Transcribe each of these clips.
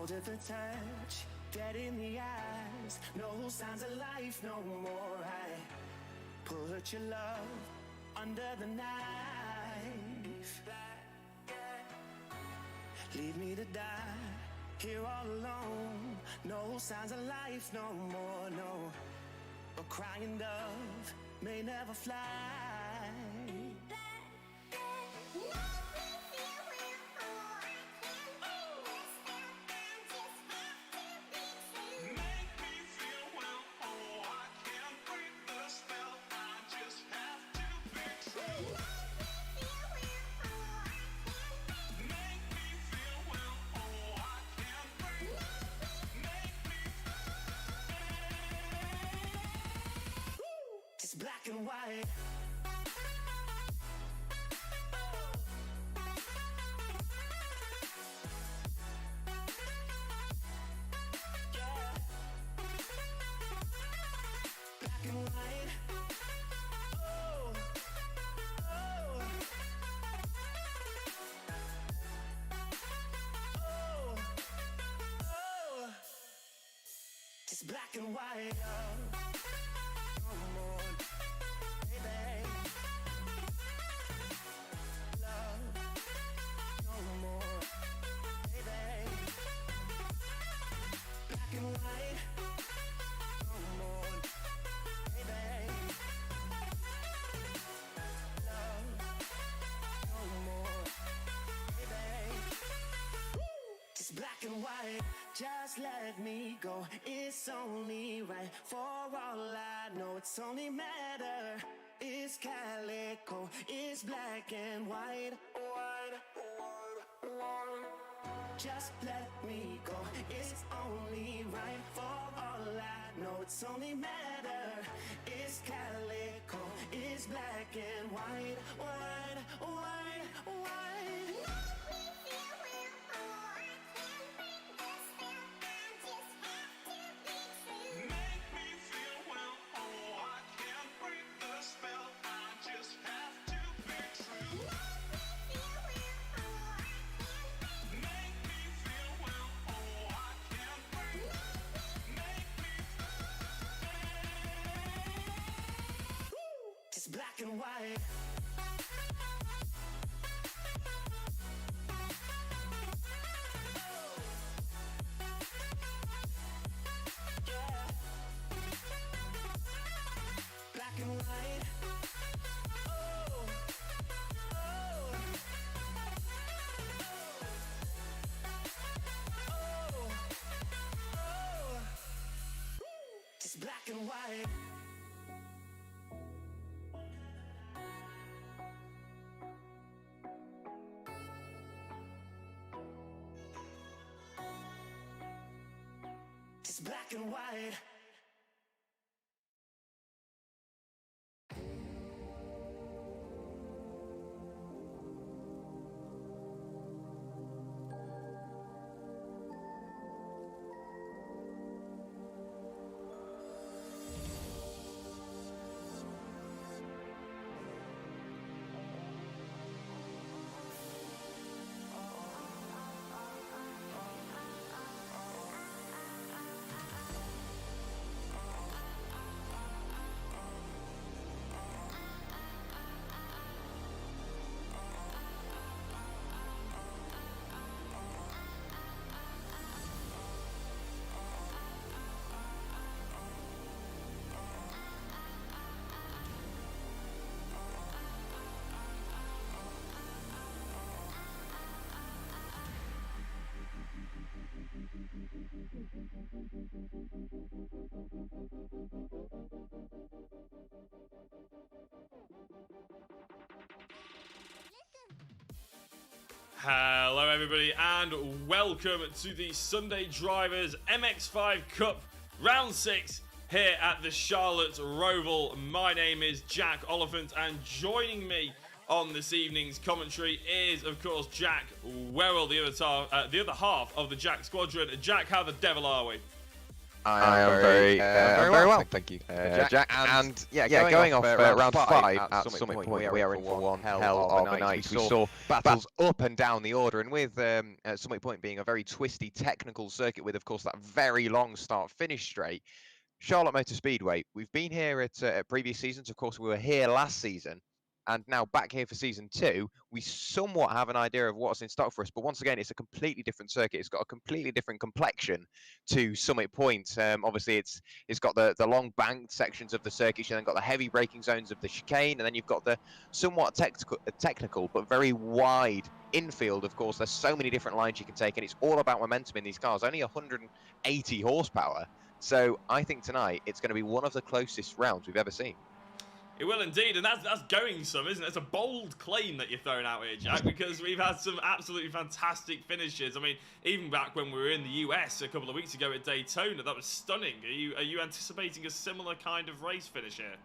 cold at the touch, dead in the eyes, no signs of life no more. I put your love under the knife. Leave me to die here all alone. No signs of life no more, no. A crying dove may never fly. It's black and white. Yeah. Black and white. Oh, oh, oh, oh. It's black and white. No more. Black and white, just let me go. It's only right. For all I know, it's only matter. It's calico, it's black and white. White, white, white. Just let me go. It's only right. For all I know, it's only matter. It's calico, it's black and white. White, white, white. It's black and white. Yeah. Black and white. Oh, oh, oh, oh. It's black and white. It's black and white. Hello everybody and welcome to the Sunday Drivers MX-5 Cup Round 6 here at the Charlotte Roval. My name is Jack Oliphant and joining me on this evening's commentary is of course Jack Werrell, the other half of the Jack Squadron. Jack, how the devil are we? I am very well, thank you, Jack. And going off round 5 at Summit Point, we are in for one hell of a night. We saw battles up and down the order, and with Summit Point being a very twisty technical circuit with, of course, that very long start-finish straight, Charlotte Motor Speedway, we've been here at previous seasons. Of course, we were here last season, and now back here for season 2. We somewhat have an idea of what's in stock for us, but once again, it's a completely different circuit. It's got a completely different complexion to Summit Point. Obviously, it's got the long banked sections of the circuit, and then got the heavy braking zones of the chicane, and then you've got the somewhat technical but very wide infield. Of course, there's so many different lines you can take, and it's all about momentum in these cars. Only 180 horsepower. So I think tonight it's going to be one of the closest rounds we've ever seen. It will indeed, and that's going some, isn't it? It's a bold claim that you're throwing out here, Jack, because we've had some absolutely fantastic finishes. I mean, even back when we were in the US a couple of weeks ago at Daytona, that was stunning. Are you anticipating a similar kind of race finish here?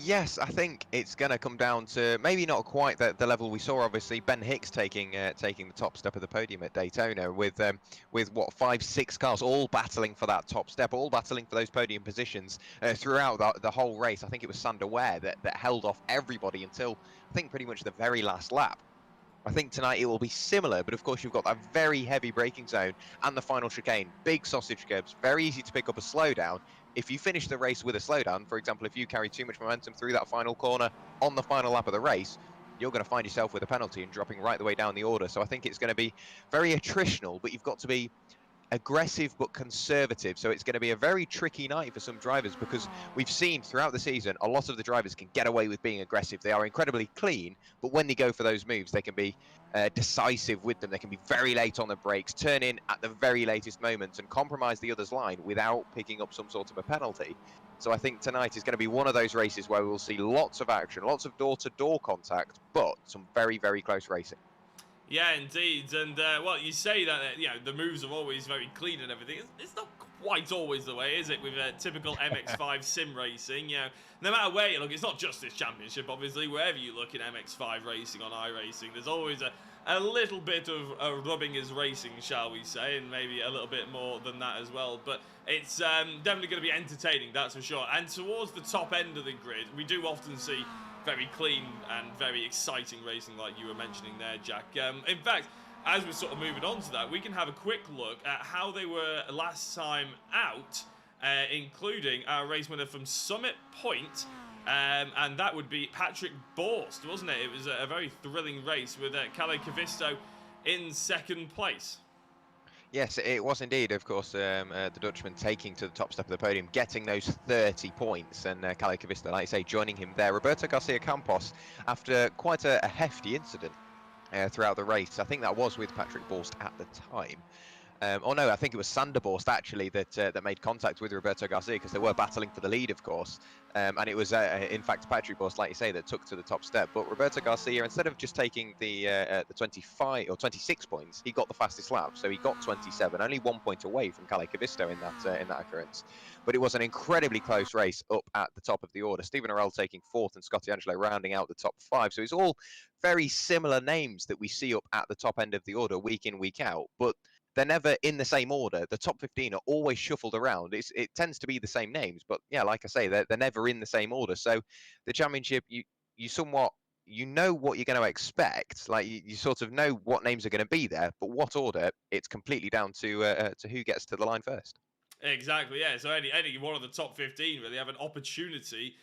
Yes, I think it's going to come down to maybe not quite the level we saw. Obviously, Ben Hicks taking the top step of the podium at Daytona with what 5-6 cars all battling for that top step, all battling for those podium positions throughout the whole race. I think it was Sander Ware that held off everybody until I think pretty much the very last lap. I think tonight it will be similar, but of course you've got that very heavy braking zone and the final chicane, big sausage curbs, very easy to pick up a slowdown. If you finish the race with a slowdown, for example, if you carry too much momentum through that final corner on the final lap of the race, you're going to find yourself with a penalty and dropping right the way down the order. So I think it's going to be very attritional, but you've got to be aggressive but conservative. So it's going to be a very tricky night for some drivers, because we've seen throughout the season a lot of the drivers can get away with being aggressive. They are incredibly clean, but when they go for those moves, they can be decisive with them. They can be very late on the brakes, turn in at the very latest moments and compromise the other's line without picking up some sort of a penalty. So I think tonight is going to be one of those races where we will see lots of action, lots of door-to-door contact, but some very, very close racing. Yeah, indeed. And, well, you say that, the moves are always very clean and everything. It's not quite always the way, is it, with typical MX-5 sim racing? No matter where you look, it's not just this championship, obviously. Wherever you look in MX-5 racing on iRacing, there's always a little bit of rubbing his racing, shall we say, and maybe a little bit more than that as well. But it's definitely going to be entertaining, that's for sure. And towards the top end of the grid, we do often see very clean and very exciting racing, like you were mentioning there, Jack. In fact, as we're sort of moving on to that, we can have a quick look at how they were last time out, including our race winner from Summit Point, and that would be Patrick Borst, wasn't it? It was a very thrilling race with Kalle Kavisto in second place. Yes, it was indeed, of course, the Dutchman taking to the top step of the podium, getting those 30 points, and Kalle Kavisto, like I say, joining him there. Roberto Garcia Campos, after quite a hefty incident throughout the race. I think that was with Patrick Borst at the time. Oh no, I think it was Sander Borst actually that made contact with Roberto Garcia, because they were battling for the lead, of course. And it was in fact Patrick Borst, like you say, that took to the top step. But Roberto Garcia, instead of just taking the 25 or 26 points, he got the fastest lap, so he got 27, only 1 point away from Kalle Kavisto in that occurrence. But it was an incredibly close race up at the top of the order. Stephen Orell taking 4th and Scotty Angelo rounding out the top 5. So it's all very similar names that we see up at the top end of the order week in, week out. But they're never in the same order. The top 15 are always shuffled around. It tends to be the same names, but yeah, like I say, they're never in the same order. So the championship, you somewhat, you know what you're going to expect. Like you sort of know what names are going to be there, but what order, it's completely down to who gets to the line first. Exactly, yeah. So any one of the top 15 really have an opportunity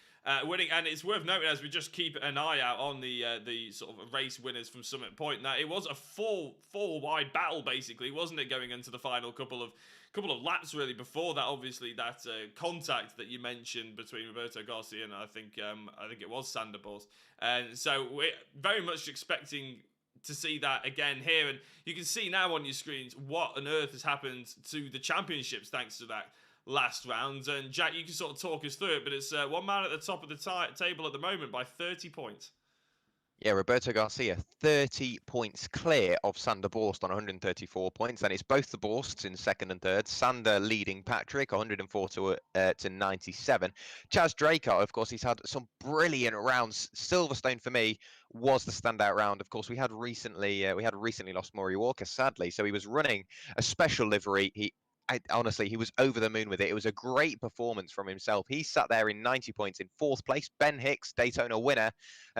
winning, and it's worth noting as we just keep an eye out on the sort of race winners from Summit Point. Now it was a four wide battle basically, wasn't it, going into the final couple of laps really. Before that, obviously that contact that you mentioned between Roberto Garcia and I think it was Sander Borst, and so we're very much expecting to see that again here, and you can see now on your screens what on earth has happened to the championships thanks to that last round. And Jack, you can sort of talk us through it, but it's one man at the top of the table at the moment by 30 points. Yeah, Roberto Garcia, 30 points clear of Sander Borst on 134 points. And it's both the Borsts in second and third. Sander leading Patrick, 104 to 97. Chaz Dracar, of course, he's had some brilliant rounds. Silverstone, for me, was the standout round. Of course, we had recently lost Maury Walker, sadly. So he was running a special livery. He honestly, he was over the moon with it. It was a great performance from himself. He sat there in 90 points in 4th place. Ben Hicks, Daytona winner,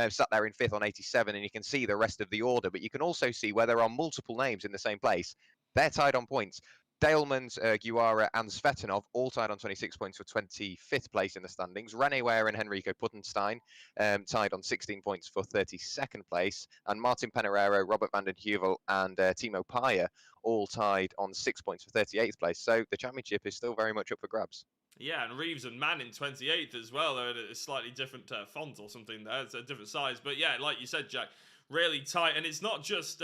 sat there in 5th on 87, and you can see the rest of the order. But you can also see where there are multiple names in the same place. They're tied on points. Dalemans, Guara, and Svetanov all tied on 26 points for 25th place in the standings. Rene Ware and Henrico Puttenstein tied on 16 points for 32nd place. And Martin Pereira, Robert van den Heuvel, and Timo Paya all tied on 6 points for 38th place. So the championship is still very much up for grabs. Yeah, and Reeves and Mann in 28th as well. They're at a slightly different font or something there. It's a different size. But yeah, like you said, Jack, really tight. And it's not just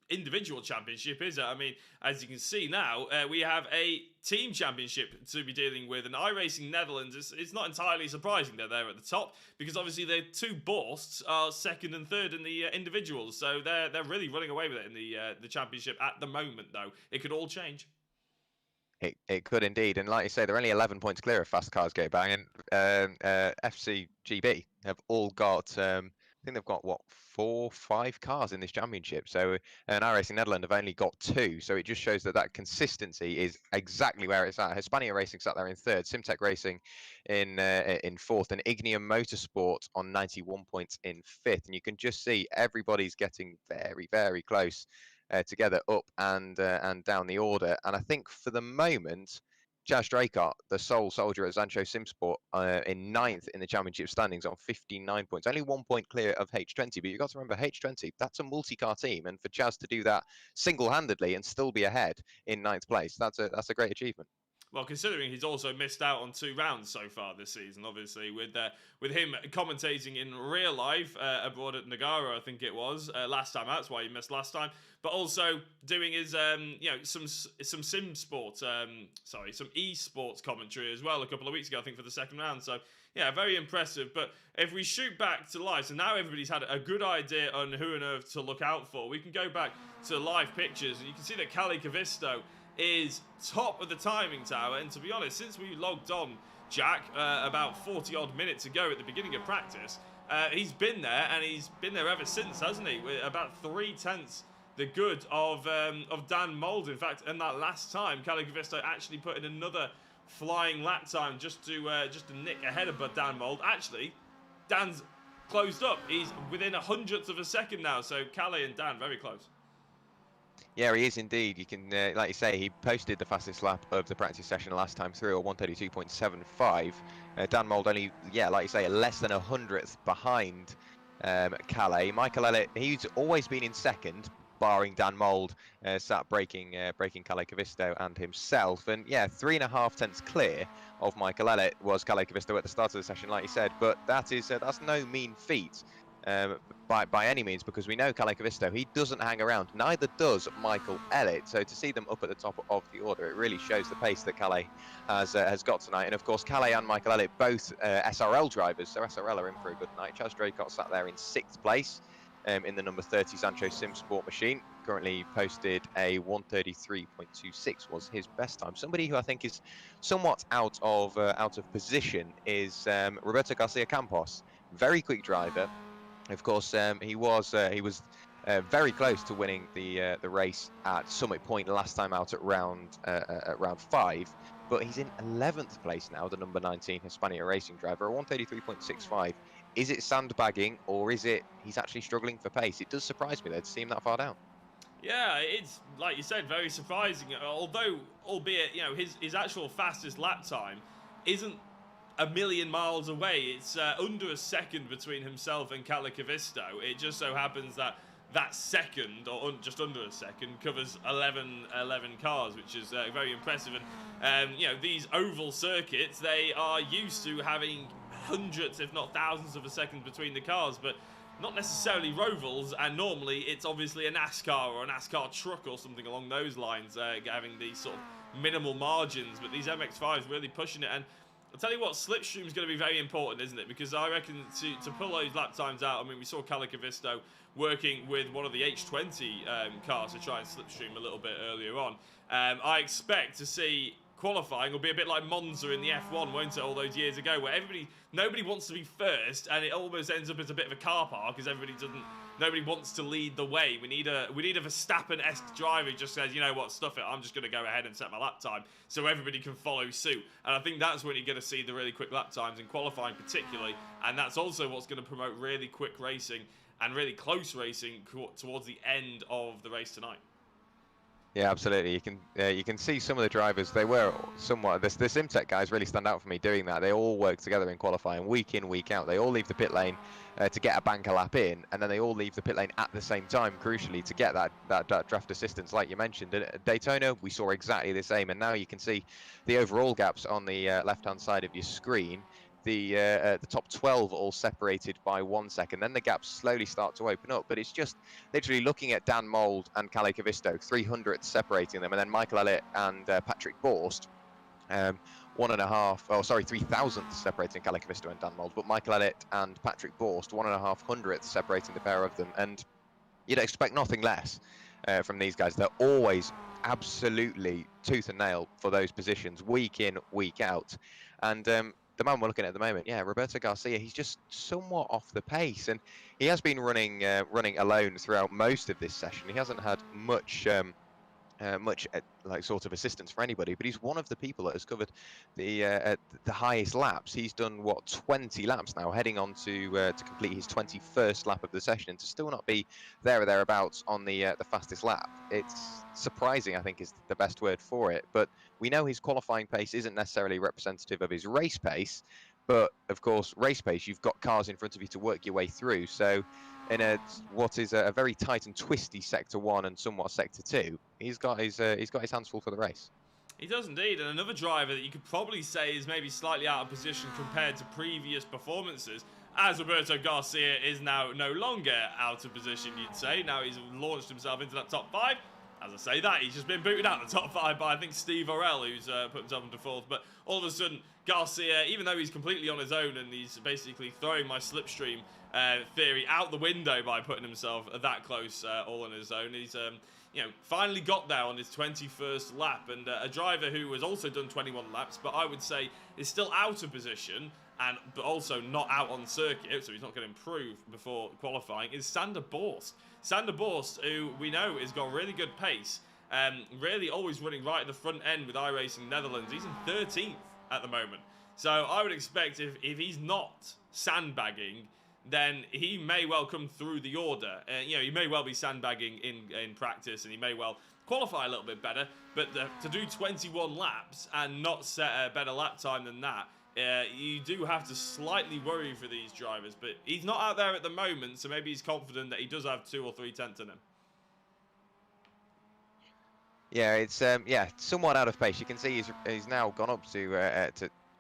individual championship, is it? I mean, as you can see now, we have a team championship to be dealing with, and iRacing Netherlands, it's not entirely surprising they're there at the top, because obviously their two Borsts are 2nd and 3rd in the individuals, so they're really running away with it in the championship at the moment, though. It could all change. It could indeed, and like you say, they're only 11 points clear of Fast Cars Go Bang, and FCGB have all got, I think they've got, what, 4-5 cars in this championship, so and iRacing Netherlands have only got 2, so it just shows that consistency is exactly where it's at. Hispania Racing sat there in 3rd, Simtech Racing in 4th, and Ignium Motorsport on 91 points in 5th, and you can just see everybody's getting very, very close together up and down the order. And I think for the moment, Chaz Draycott, the sole soldier at Zancho Simsport, in 9th in the championship standings on 59 points, only 1 point clear of H20. But you've got to remember, H20, that's a multi-car team, and for Chaz to do that single-handedly and still be ahead in 9th place, that's a great achievement. Well, considering he's also missed out on 2 rounds so far this season, obviously, with him commentating in real life abroad at Nagara, I think it was, last time out. That's why he missed last time. But also doing his, some sim sports, some esports commentary as well a couple of weeks ago, I think, for the 2nd round. So, yeah, very impressive. But if we shoot back to live, so now everybody's had a good idea on who on earth to look out for. We can go back to live pictures, and you can see that Kalle Kavisto is top of the timing tower, and to be honest, since we logged on, Jack, about 40 odd minutes ago at the beginning of practice, he's been there, and he's been there ever since, hasn't he? With about 3/10 the good of Dan Mould. In fact, in that last time, Kalle Kavisto actually put in another flying lap time just to nick ahead of Dan Mould. Actually, Dan's closed up. He's within 100th of a second now, so Kalle and Dan very close. Yeah, he is indeed. You can, like you say, he posted the fastest lap of the practice session last time through at 1:32.75. Dan Mould only, like you say, less than 100th behind Kalle. Michael Elliott, he's always been in 2nd, barring Dan Mould, sat breaking Kalle Kavisto and himself. And yeah, 3.5 tenths clear of Michael Elliott was Kalle Kavisto at the start of the session, like you said. But that's no mean feat. By any means, because we know Kalle Kavisto, he doesn't hang around. Neither does Michael Elliott. So to see them up at the top of the order, it really shows the pace that Kalle has got tonight. And of course, Kalle and Michael Elliott, both SRL drivers, so SRL are in for a good night. Chaz Draycott sat there in 6th place in the number 30 Zancho Sim Sport machine. Currently posted a 1:33.26 was his best time. Somebody who I think is somewhat out of position is Roberto Garcia Campos. Very quick driver. Of course, he was very close to winning the race at Summit Point last time out at round 5, but he's in 11th place now, the number 19 Hispania Racing driver, 1:33.65. Is it sandbagging, or is it he's actually struggling for pace? It does surprise me though to see him that far down. Yeah, it's like you said, very surprising. Although, albeit, his actual fastest lap time isn't a million miles away. It's under a second between himself and Kalle Kavisto. It just so happens that second, or just under a second, covers 11 cars, which is very impressive. And these oval circuits, they are used to having hundreds, if not thousands, of a second between the cars, but not necessarily Rovals. And normally it's obviously a NASCAR or a NASCAR truck or something along those lines, having these sort of minimal margins. But these MX-5s really pushing it. And I'll tell you what, slipstream is going to be very important, isn't it? Because I reckon to pull those lap times out, I mean, we saw Kalle Kavisto working with one of the H20 cars to try and slipstream a little bit earlier on. I expect to see qualifying will be a bit like Monza in the F1, won't it, all those years ago, where nobody wants to be first, and it almost ends up as a bit of a car park, because nobody wants to lead the way. We need a Verstappen-esque driver who just says, you know what, stuff it, I'm just going to go ahead and set my lap time, so everybody can follow suit. And I think that's when you're going to see the really quick lap times in qualifying particularly, and that's also what's going to promote really quick racing and really close racing towards the end of the race tonight. Yeah, absolutely. You can see some of the drivers. They were somewhat. The SimTech guys really stand out for me doing that. They all work together in qualifying, week in, week out. They all leave the pit lane to get a banker lap in, and then they all leave the pit lane at the same time, crucially, to get that draft assistance, like you mentioned. And at Daytona, we saw exactly the same, and now you can see the overall gaps on the left-hand side of your screen. The top 12 all separated by 1 second. Then the gaps slowly start to open up, but it's just literally looking at Dan Mould and Kalle Kavisto, 300 separating them, and then Michael Elliott and Patrick Borst, 3,000 separating Kalle Kavisto and Dan Mould, but Michael Elliott and Patrick Borst, 1,500 separating the pair of them, and you'd expect nothing less from these guys. They're always absolutely tooth and nail for those positions, week in, week out, and the man we're looking at the moment, yeah, Roberto Garcia, he's just somewhat off the pace, and he has been running alone throughout most of this session. He hasn't had much like sort of assistance for anybody, but he's one of the people that has covered the highest laps. He's done what, 20 laps now, heading on to complete his 21st lap of the session, and to still not be there or thereabouts on the fastest lap. It's surprising, I think, is the best word for it. But we know his qualifying pace isn't necessarily representative of his race pace, but of course, race pace, you've got cars in front of you to work your way through. So in what is a very tight and twisty Sector 1 and somewhat Sector 2, he's got his hands full for the race. He does indeed, and another driver that you could probably say is maybe slightly out of position compared to previous performances, as Roberto Garcia is now no longer out of position, you'd say. Now he's launched himself into that top 5. As I say that, he's just been booted out of the top 5 by, I think, Steve Orell, who's put himself into 4th. But all of a sudden, Garcia, even though he's completely on his own and he's basically throwing my slipstream theory out the window by putting himself that close all on his own, he's finally got there on his 21st lap. And a driver who has also done 21 laps, but I would say is still out of position, but also not out on circuit, so he's not going to improve before qualifying, is Sander Borst. Sander Borst, who we know has got really good pace, really always running right at the front end with iRacing Netherlands. He's in 13th at the moment. So I would expect if he's not sandbagging, then he may well come through the order. He may well be sandbagging in practice, and he may well qualify a little bit better, but to do 21 laps and not set a better lap time than that, you do have to slightly worry for these drivers, but he's not out there at the moment, so maybe he's confident that he does have 2 or 3 tenths in him. Yeah, it's somewhat out of pace. You can see he's now gone up to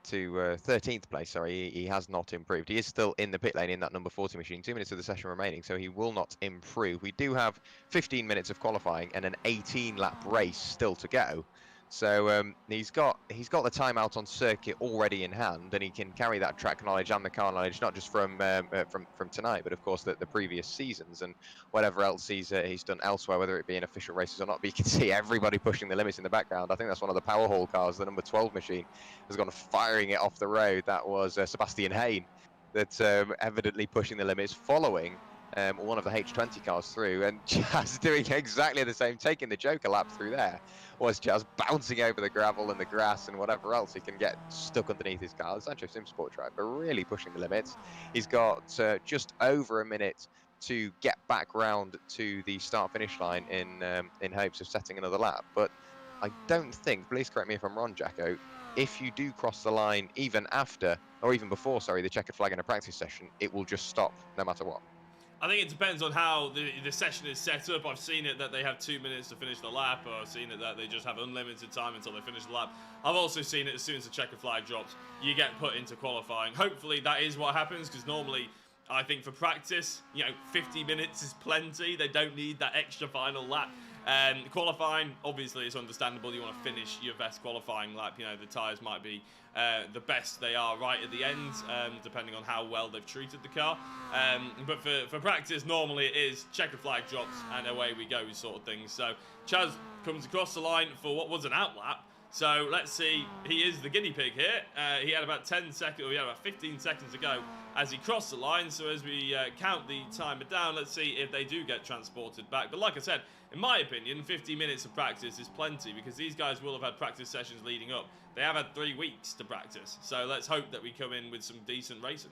13th place. Sorry, he has not improved. He is still in the pit lane in that number 40 machine. 2 minutes of the session remaining, so he will not improve. We do have 15 minutes of qualifying and an 18-lap race still to go. So he's got the timeout on circuit already in hand, and he can carry that track knowledge and the car knowledge, not just from tonight, but of course the previous seasons and whatever else he's done elsewhere, whether it be in official races or not. But you can see everybody pushing the limits in the background. I think that's one of the power haul cars, the number 12 machine, has gone firing it off the road. That was Sebastian Hayne, that's evidently pushing the limits, following one of the H20 cars through, and Chaz doing exactly the same, taking the Joker lap through there. Was Chaz bouncing over the gravel and the grass and whatever else he can get stuck underneath his car. The Sancho Sim Sport driver really pushing the limits. He's got just over a minute to get back round to the start-finish line in hopes of setting another lap. But I don't think, please correct me if I'm wrong, Jacko, if you do cross the line even after, or even before, sorry, the checkered flag in a practice session, it will just stop no matter what. I think it depends on how the session is set up. I've seen it that they have 2 minutes to finish the lap, or I've seen it that they just have unlimited time until they finish the lap. I've also seen it as soon as the checkered flag drops, you get put into qualifying. Hopefully that is what happens, because normally, I think for practice, 50 minutes is plenty. They don't need that extra final lap. Qualifying, obviously, it's understandable. You want to finish your best qualifying lap. The tyres might be the best they are right at the end, depending on how well they've treated the car. But for practice, normally it is checkered flag drops and away we go sort of thing. So Chaz comes across the line for what was an outlap. So let's see. He is the guinea pig here. He had about 10 seconds, or he had about 15 seconds to go as he crossed the line. So as we count the timer down, let's see if they do get transported back. But like I said, in my opinion, 50 minutes of practice is plenty, because these guys will have had practice sessions leading up. They have had 3 weeks to practice. So let's hope that we come in with some decent racing.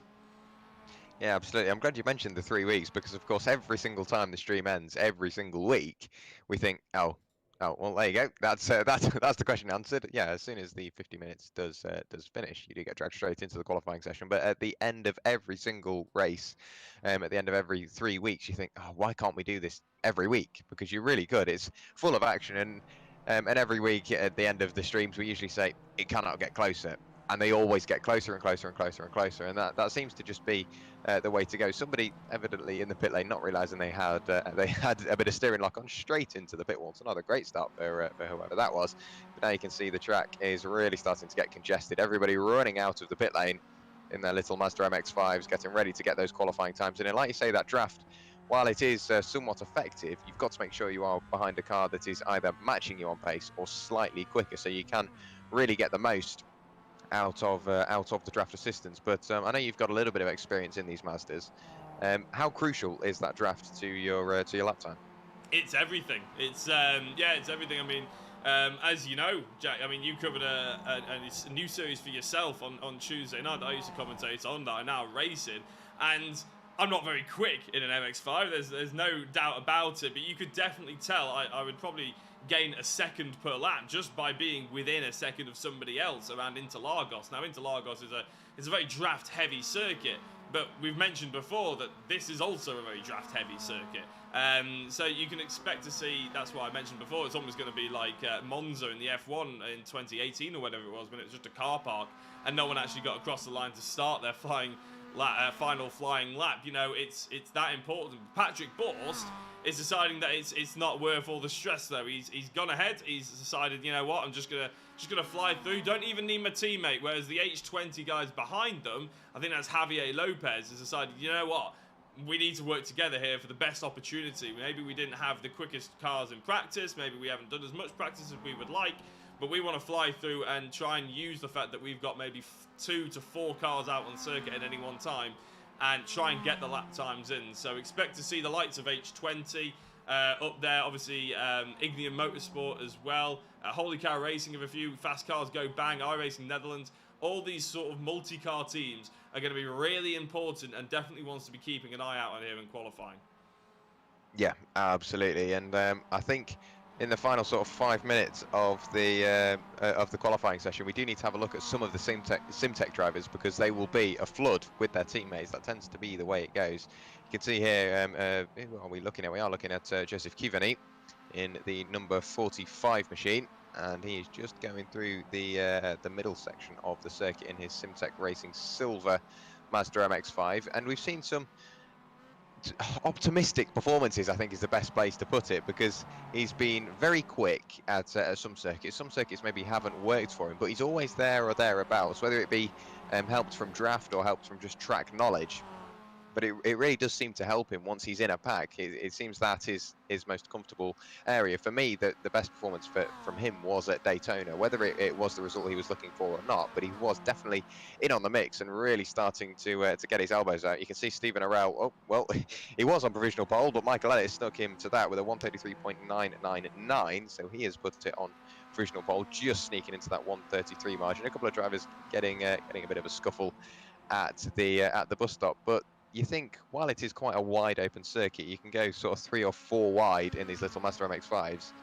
Yeah, absolutely. I'm glad you mentioned the 3 weeks, because of course every single time the stream ends, every single week, we think, oh, well, there you go. That's the question answered. Yeah, as soon as the 50 minutes does finish, you do get dragged straight into the qualifying session. But at the end of every single race, at the end of every 3 weeks, you think, oh, why can't we do this every week? Because you're really good. It's full of action, and every week at the end of the streams, we usually say it cannot get closer. And they always get closer and closer and closer and closer, and that seems to just be the way to go. Somebody evidently in the pit lane not realising they had a bit of steering lock on straight into the pit wall. So another great start for whoever that was. But now you can see the track is really starting to get congested. Everybody running out of the pit lane in their little Mazda MX-5s, getting ready to get those qualifying times in. And like you say, that draft, while it is somewhat effective, you've got to make sure you are behind a car that is either matching you on pace or slightly quicker, so you can really get the most out of the draft assistance. But I know you've got a little bit of experience in these Mazdas. How crucial is that draft to your lap time? It's everything. It's it's everything. I mean, as you know, Jack, I mean, you covered a new series for yourself on Tuesday night that I used to commentate on, that I'm now racing, and I'm not very quick in an MX-5. There's no doubt about it. But you could definitely tell I would probably gain a second per lap just by being within a second of somebody else around Interlagos. Now, Interlagos is a very draft-heavy circuit, but we've mentioned before that this is also a very draft-heavy circuit. So you can expect to see, that's what I mentioned before, it's almost going to be like Monza in the F1 in 2018 or whatever it was, when it was just a car park and no one actually got across the line to start their final flying lap. You know, it's that important. Patrick Borst is deciding that it's not worth all the stress though. He's gone ahead. He's decided, you know what, I'm just gonna fly through. Don't even need my teammate. Whereas the H20 guys behind them, I think that's Javier Lopez, has decided, you know what, we need to work together here for the best opportunity. Maybe we didn't have the quickest cars in practice. Maybe we haven't done as much practice as we would like. But we want to fly through and try and use the fact that we've got maybe 2 to 4 cars out on circuit at any one time and try and get the lap times in. So expect to see the likes of H20 up there. Obviously, Ignium Motorsport as well. Holy Cow Racing have a few fast cars. Go Bang, iRacing Netherlands. All these sort of multi-car teams are going to be really important and definitely wants to be keeping an eye out on here in qualifying. Yeah, absolutely. And I think in the final sort of 5 minutes of the qualifying session, we do need to have a look at some of the Simtech drivers, because they will be a flood with their teammates. That tends to be the way it goes. You can see here, who are we looking at? We are looking at Joseph Kivani in the number 45 machine, and he is just going through the middle section of the circuit in his Simtech Racing Silver Mazda MX-5, and we've seen some optimistic performances, I think is the best place to put it, because he's been very quick at some circuits. Some circuits maybe haven't worked for him, but he's always there or thereabouts, whether it be helped from draft or helped from just track knowledge. But it really does seem to help him once he's in a pack. It seems that is his most comfortable area. For me, the best performance from him was at Daytona, whether it was the result he was looking for or not, but he was definitely in on the mix and really starting to get his elbows out. You can see Stephen Arell, oh, well, he was on provisional pole, but Michael Ellis snuck him to that with a 133.999, so he has put it on provisional pole, just sneaking into that 133 margin. A couple of drivers getting a bit of a scuffle at the bus stop, but you think, while it is quite a wide open circuit, you can go sort of 3 or 4 wide in these little Mazda MX-5s.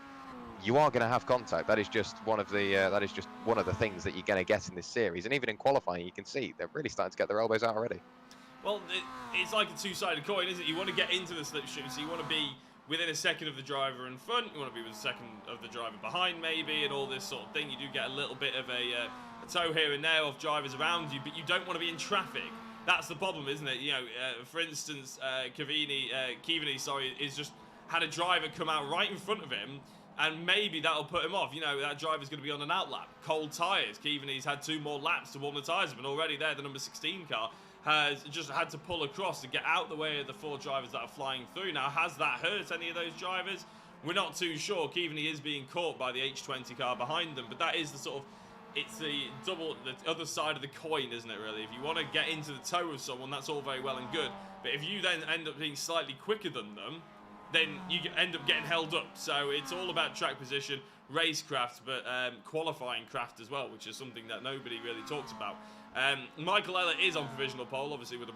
You are going to have contact. That is just one of the things that you're going to get in this series. And even in qualifying, you can see they're really starting to get their elbows out already. Well, it's like a two-sided coin, isn't it? You want to get into the slipstream, so you want to be within a second of the driver in front. You want to be within a second of the driver behind, maybe, and all this sort of thing. You do get a little bit of a tow here and there of drivers around you, but you don't want to be in traffic. That's the problem, isn't it? You know, for instance, Kivani, is just had a driver come out right in front of him, and maybe that'll put him off. You know, that driver's going to be on an outlap. Cold tyres. Kivani's had 2 more laps to warm the tyres up, and already there, the number 16 car has just had to pull across to get out the way of the 4 drivers that are flying through. Now, has that hurt any of those drivers? we're not too sure. Keaveney is being caught by the H20 car behind them, but that is the sort of, it's the other side of the coin, isn't it, really? If you want to get into the toe of someone, that's all very well and good. But if you then end up being slightly quicker than them, then you end up getting held up. So it's all about track position, racecraft, but qualifying craft as well, which is something that nobody really talks about. Michael Ellett is on provisional pole, obviously with a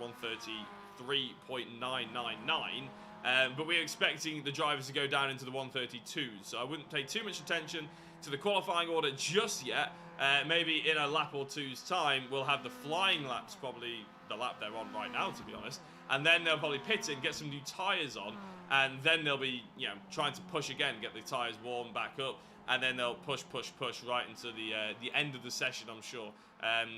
133.999. But we're expecting the drivers to go down into the 132s. So I wouldn't pay too much attention to the qualifying order just yet. Maybe in a lap or two's time, we'll have the flying laps, probably the lap they're on right now, to be honest. And then they'll probably pit in, get some new tyres on, and then they'll be, you know, trying to push again, get the tyres warmed back up, and then they'll push right into the end of the session, I'm sure.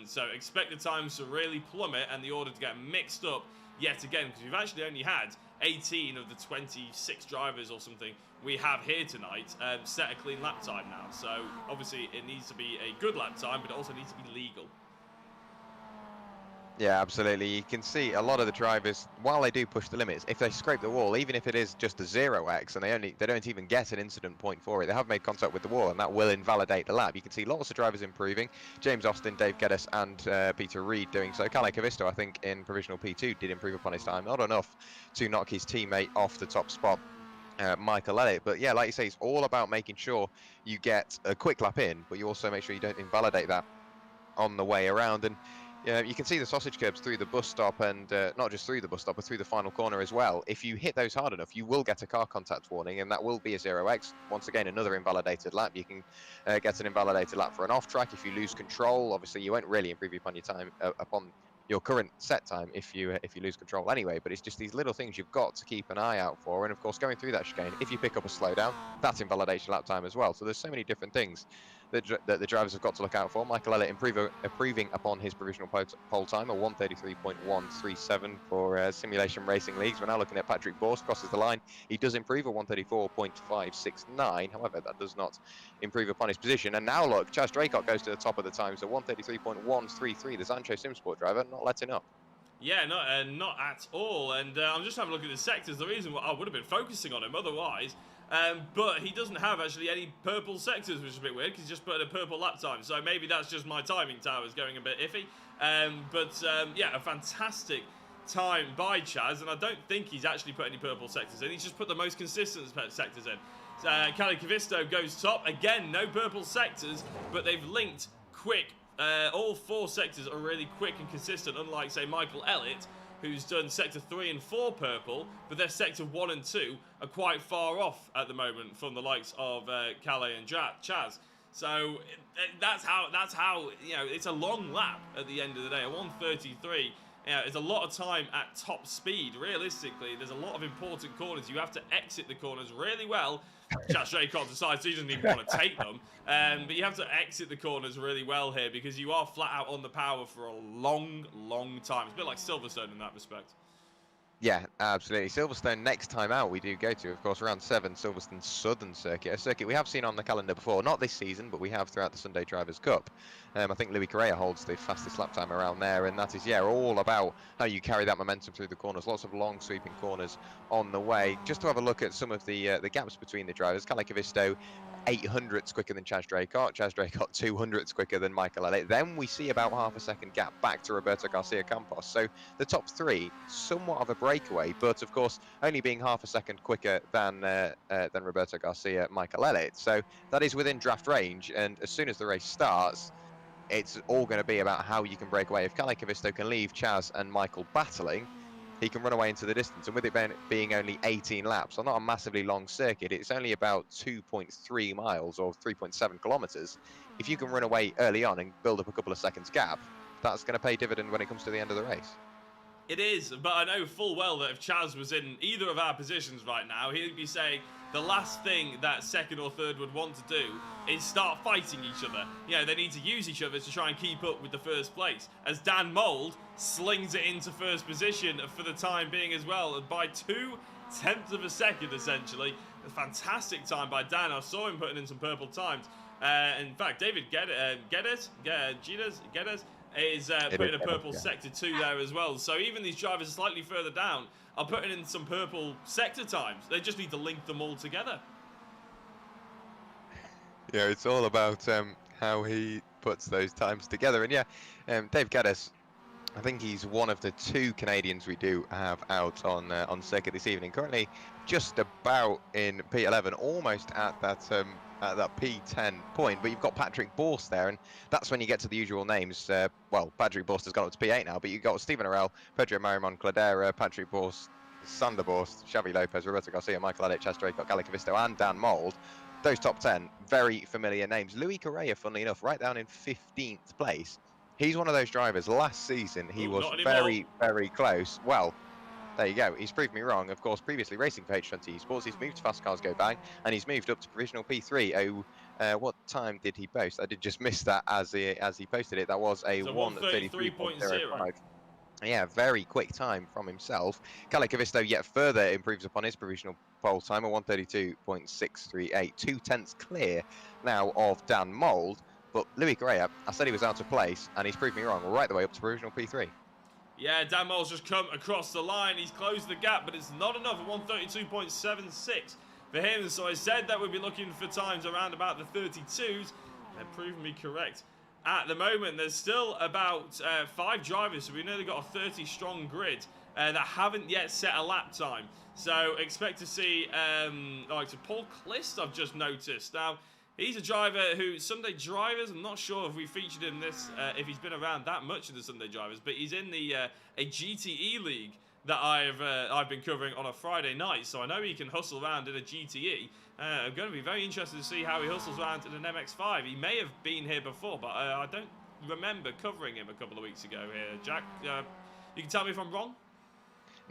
So expect the times to really plummet and the order to get mixed up yet again, because we've actually only had 18 of the 26 drivers or something we have here tonight set a clean lap time now. So obviously it needs to be a good lap time, but it also needs to be legal. Yeah, absolutely. You can see a lot of the drivers, while they do push the limits, if they scrape the wall, even if it is just a 0x and they don't even get an incident point for it, they have made contact with the wall, and that will invalidate the lap. You can see lots of drivers improving. James Austin, Dave Geddes and Peter Reid doing so. Kalle Kavisto, I think, in provisional P2 did improve upon his time. Not enough to knock his teammate off the top spot, Michael Ellett. But yeah, like you say, it's all about making sure you get a quick lap in, but you also make sure you don't invalidate that on the way around. And you can see the sausage curbs through the bus stop, and not just through the bus stop, but through the final corner as well. If you hit those hard enough, you will get a car contact warning, and that will be a 0x. Once again, another invalidated lap. You can get an invalidated lap for an off-track. If you lose control, obviously you won't really improve upon your time, upon your current set time if you lose control anyway. But it's just these little things you've got to keep an eye out for. And of course, going through that chicane, if you pick up a slowdown, that's invalidation lap time as well. So there's so many different things that the drivers have got to look out for. Michael Ellett improving upon his provisional pole time, a 133.137 for Simulation Racing Leagues. We're now looking at Patrick Borst, crosses the line. He does improve, a 134.569. However, that does not improve upon his position. And now look, Chaz Draycott goes to the top of the times, a 133.133. The Sancho Simsport driver not letting up. Yeah, not at all. And I'm just having a look at the sectors. The reason why I would have been focusing on him otherwise, but he doesn't have actually any purple sectors, which is a bit weird because he's just put in a purple lap time. So maybe that's just my timing towers going a bit iffy. Yeah, a fantastic time by Chaz, and I don't think he's actually put any purple sectors in. He's just put the most consistent sectors in. Kalle Kavisto goes top. Again, no purple sectors, but they've linked quick. All four sectors are really quick and consistent, unlike, say, Michael Ellett, who's done sector 3 and 4 purple, but their sector 1 and 2 are quite far off at the moment from the likes of Kalle and Chaz. So that's how you know, it's a long lap at the end of the day. A 133. It's a lot of time at top speed. Realistically, there's a lot of important corners. You have to exit the corners really well. Chaz Draycott decides he doesn't even want to take them. But you have to exit the corners really well here because you are flat out on the power for a long, long time. It's a bit like Silverstone in that respect. Yeah, absolutely. Silverstone next time out we do go to, of course, round 7, Silverstone Southern Circuit. A circuit we have seen on the calendar before, not this season, but we have throughout the Sunday Drivers' Cup. I think Louis Correa holds the fastest lap time around there, and that is, yeah, all about how you carry that momentum through the corners. Lots of long sweeping corners on the way. Just to have a look at some of the gaps between the drivers, Kalle Kavisto 800ths quicker than Chaz Draycott. Chaz Draycott 200ths quicker than Michael Ellett. Then we see about half a second gap back to Roberto Garcia Campos. So the top 3, somewhat of a breakaway, but of course only being half a second quicker than Roberto Garcia, Michael Ellett. So that is within draft range, and as soon as the race starts, it's all going to be about how you can break away. If Kalle Kavisto can leave Chaz and Michael battling, he can run away into the distance. And with it being only 18 laps, so not a massively long circuit, it's only about 2.3 miles or 3.7 kilometers. If you can run away early on and build up a couple of seconds gap, that's going to pay dividend when it comes to the end of the race. It is, but I know full well that if Chaz was in either of our positions right now, he'd be saying the last thing that second or third would want to do is start fighting each other. You know, they need to use each other to try and keep up with the first place. As Dan Mould slings it into first position for the time being as well, by 0.2 of a second, essentially. A fantastic time by Dan. I saw him putting in some purple times. In fact, David Geddes is putting a purple sector 2 there as well. So even these drivers slightly further down are putting in some purple sector times. They just need to link them all together. Yeah, it's all about how he puts those times together. And yeah, Dave Geddes, I think he's one of the 2 Canadians we do have out on circuit this evening. Currently, just about in P11, almost at that P10 point. But you've got Patrick Borst there, and that's when you get to the usual names. Well, Patrick Borst has gone up to P8 now, but you've got Stephen Arell, Pedro Marimon Cladera, Patrick Borst, Sander Borst, Xavi Lopez, Roberto Garcia, Michael Elliott, Chas Drake, Gallica Visto, and Dan Mould. Those top 10, very familiar names. Louis Correa, funnily enough, right down in 15th place. He's one of those drivers. Last season, he was very, very close. Well, there you go. He's proved me wrong. Of course, previously racing for H20 Esports, he's moved to Fast Cars Go Bang, and he's moved up to provisional P3. What time did he post? I did just miss that as he posted it. That was a 1:33.05. Yeah, very quick time from himself. Kalle Kavisto yet further improves upon his provisional pole time, a 1:32.638, 2/10 clear now of Dan Mould. But Louis Correa, I said he was out of place, and he's proved me wrong right the way up to provisional P3. Yeah, Dan Mould's just come across the line. He's closed the gap, but it's not enough, 1:32.76 for him. So I said that we'd be looking for times around about the 32s. They're proving me correct. At the moment, there's still about 5 drivers, so we've nearly got a 30-strong grid that haven't yet set a lap time. So expect to see, like Paul Clist, I've just noticed. Now, he's a driver who, Sunday Drivers, I'm not sure if we featured in this, if he's been around that much in the Sunday Drivers, but he's in the a GTE league that I've been covering on a Friday night, so I know he can hustle around in a GTE. I'm going to be very interested to see how he hustles around in an MX-5. He may have been here before, but I don't remember covering him a couple of weeks ago here. Jack, you can tell me if I'm wrong?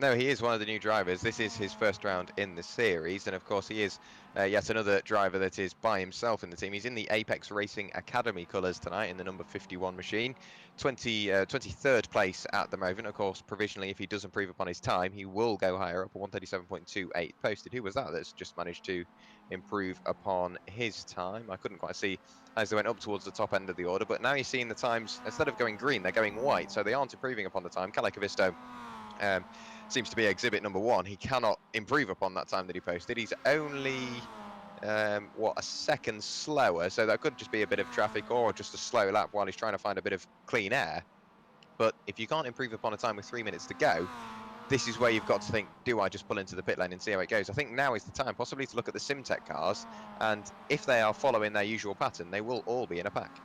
No, he is one of the new drivers. This is his first round in the series, and of course he is yet another driver that is by himself in the team. He's in the Apex Racing Academy colours tonight in the number 51 machine. 23rd place at the moment. Of course, provisionally, if he does improve upon his time, he will go higher up, a 1:37.28 posted. Who was that that's just managed to improve upon his time? I couldn't quite see as they went up towards the top end of the order, but now you're seeing the times, instead of going green, they're going white, so they aren't improving upon the time. Kalle Kavisto seems to be exhibit number 1. He cannot improve upon that time that he posted. He's only, a second slower, so that could just be a bit of traffic or just a slow lap while he's trying to find a bit of clean air. But if you can't improve upon a time with 3 minutes to go, this is where you've got to think, do I just pull into the pit lane and see how it goes? I think now is the time possibly to look at the SimTech cars, and if they are following their usual pattern, they will all be in a pack.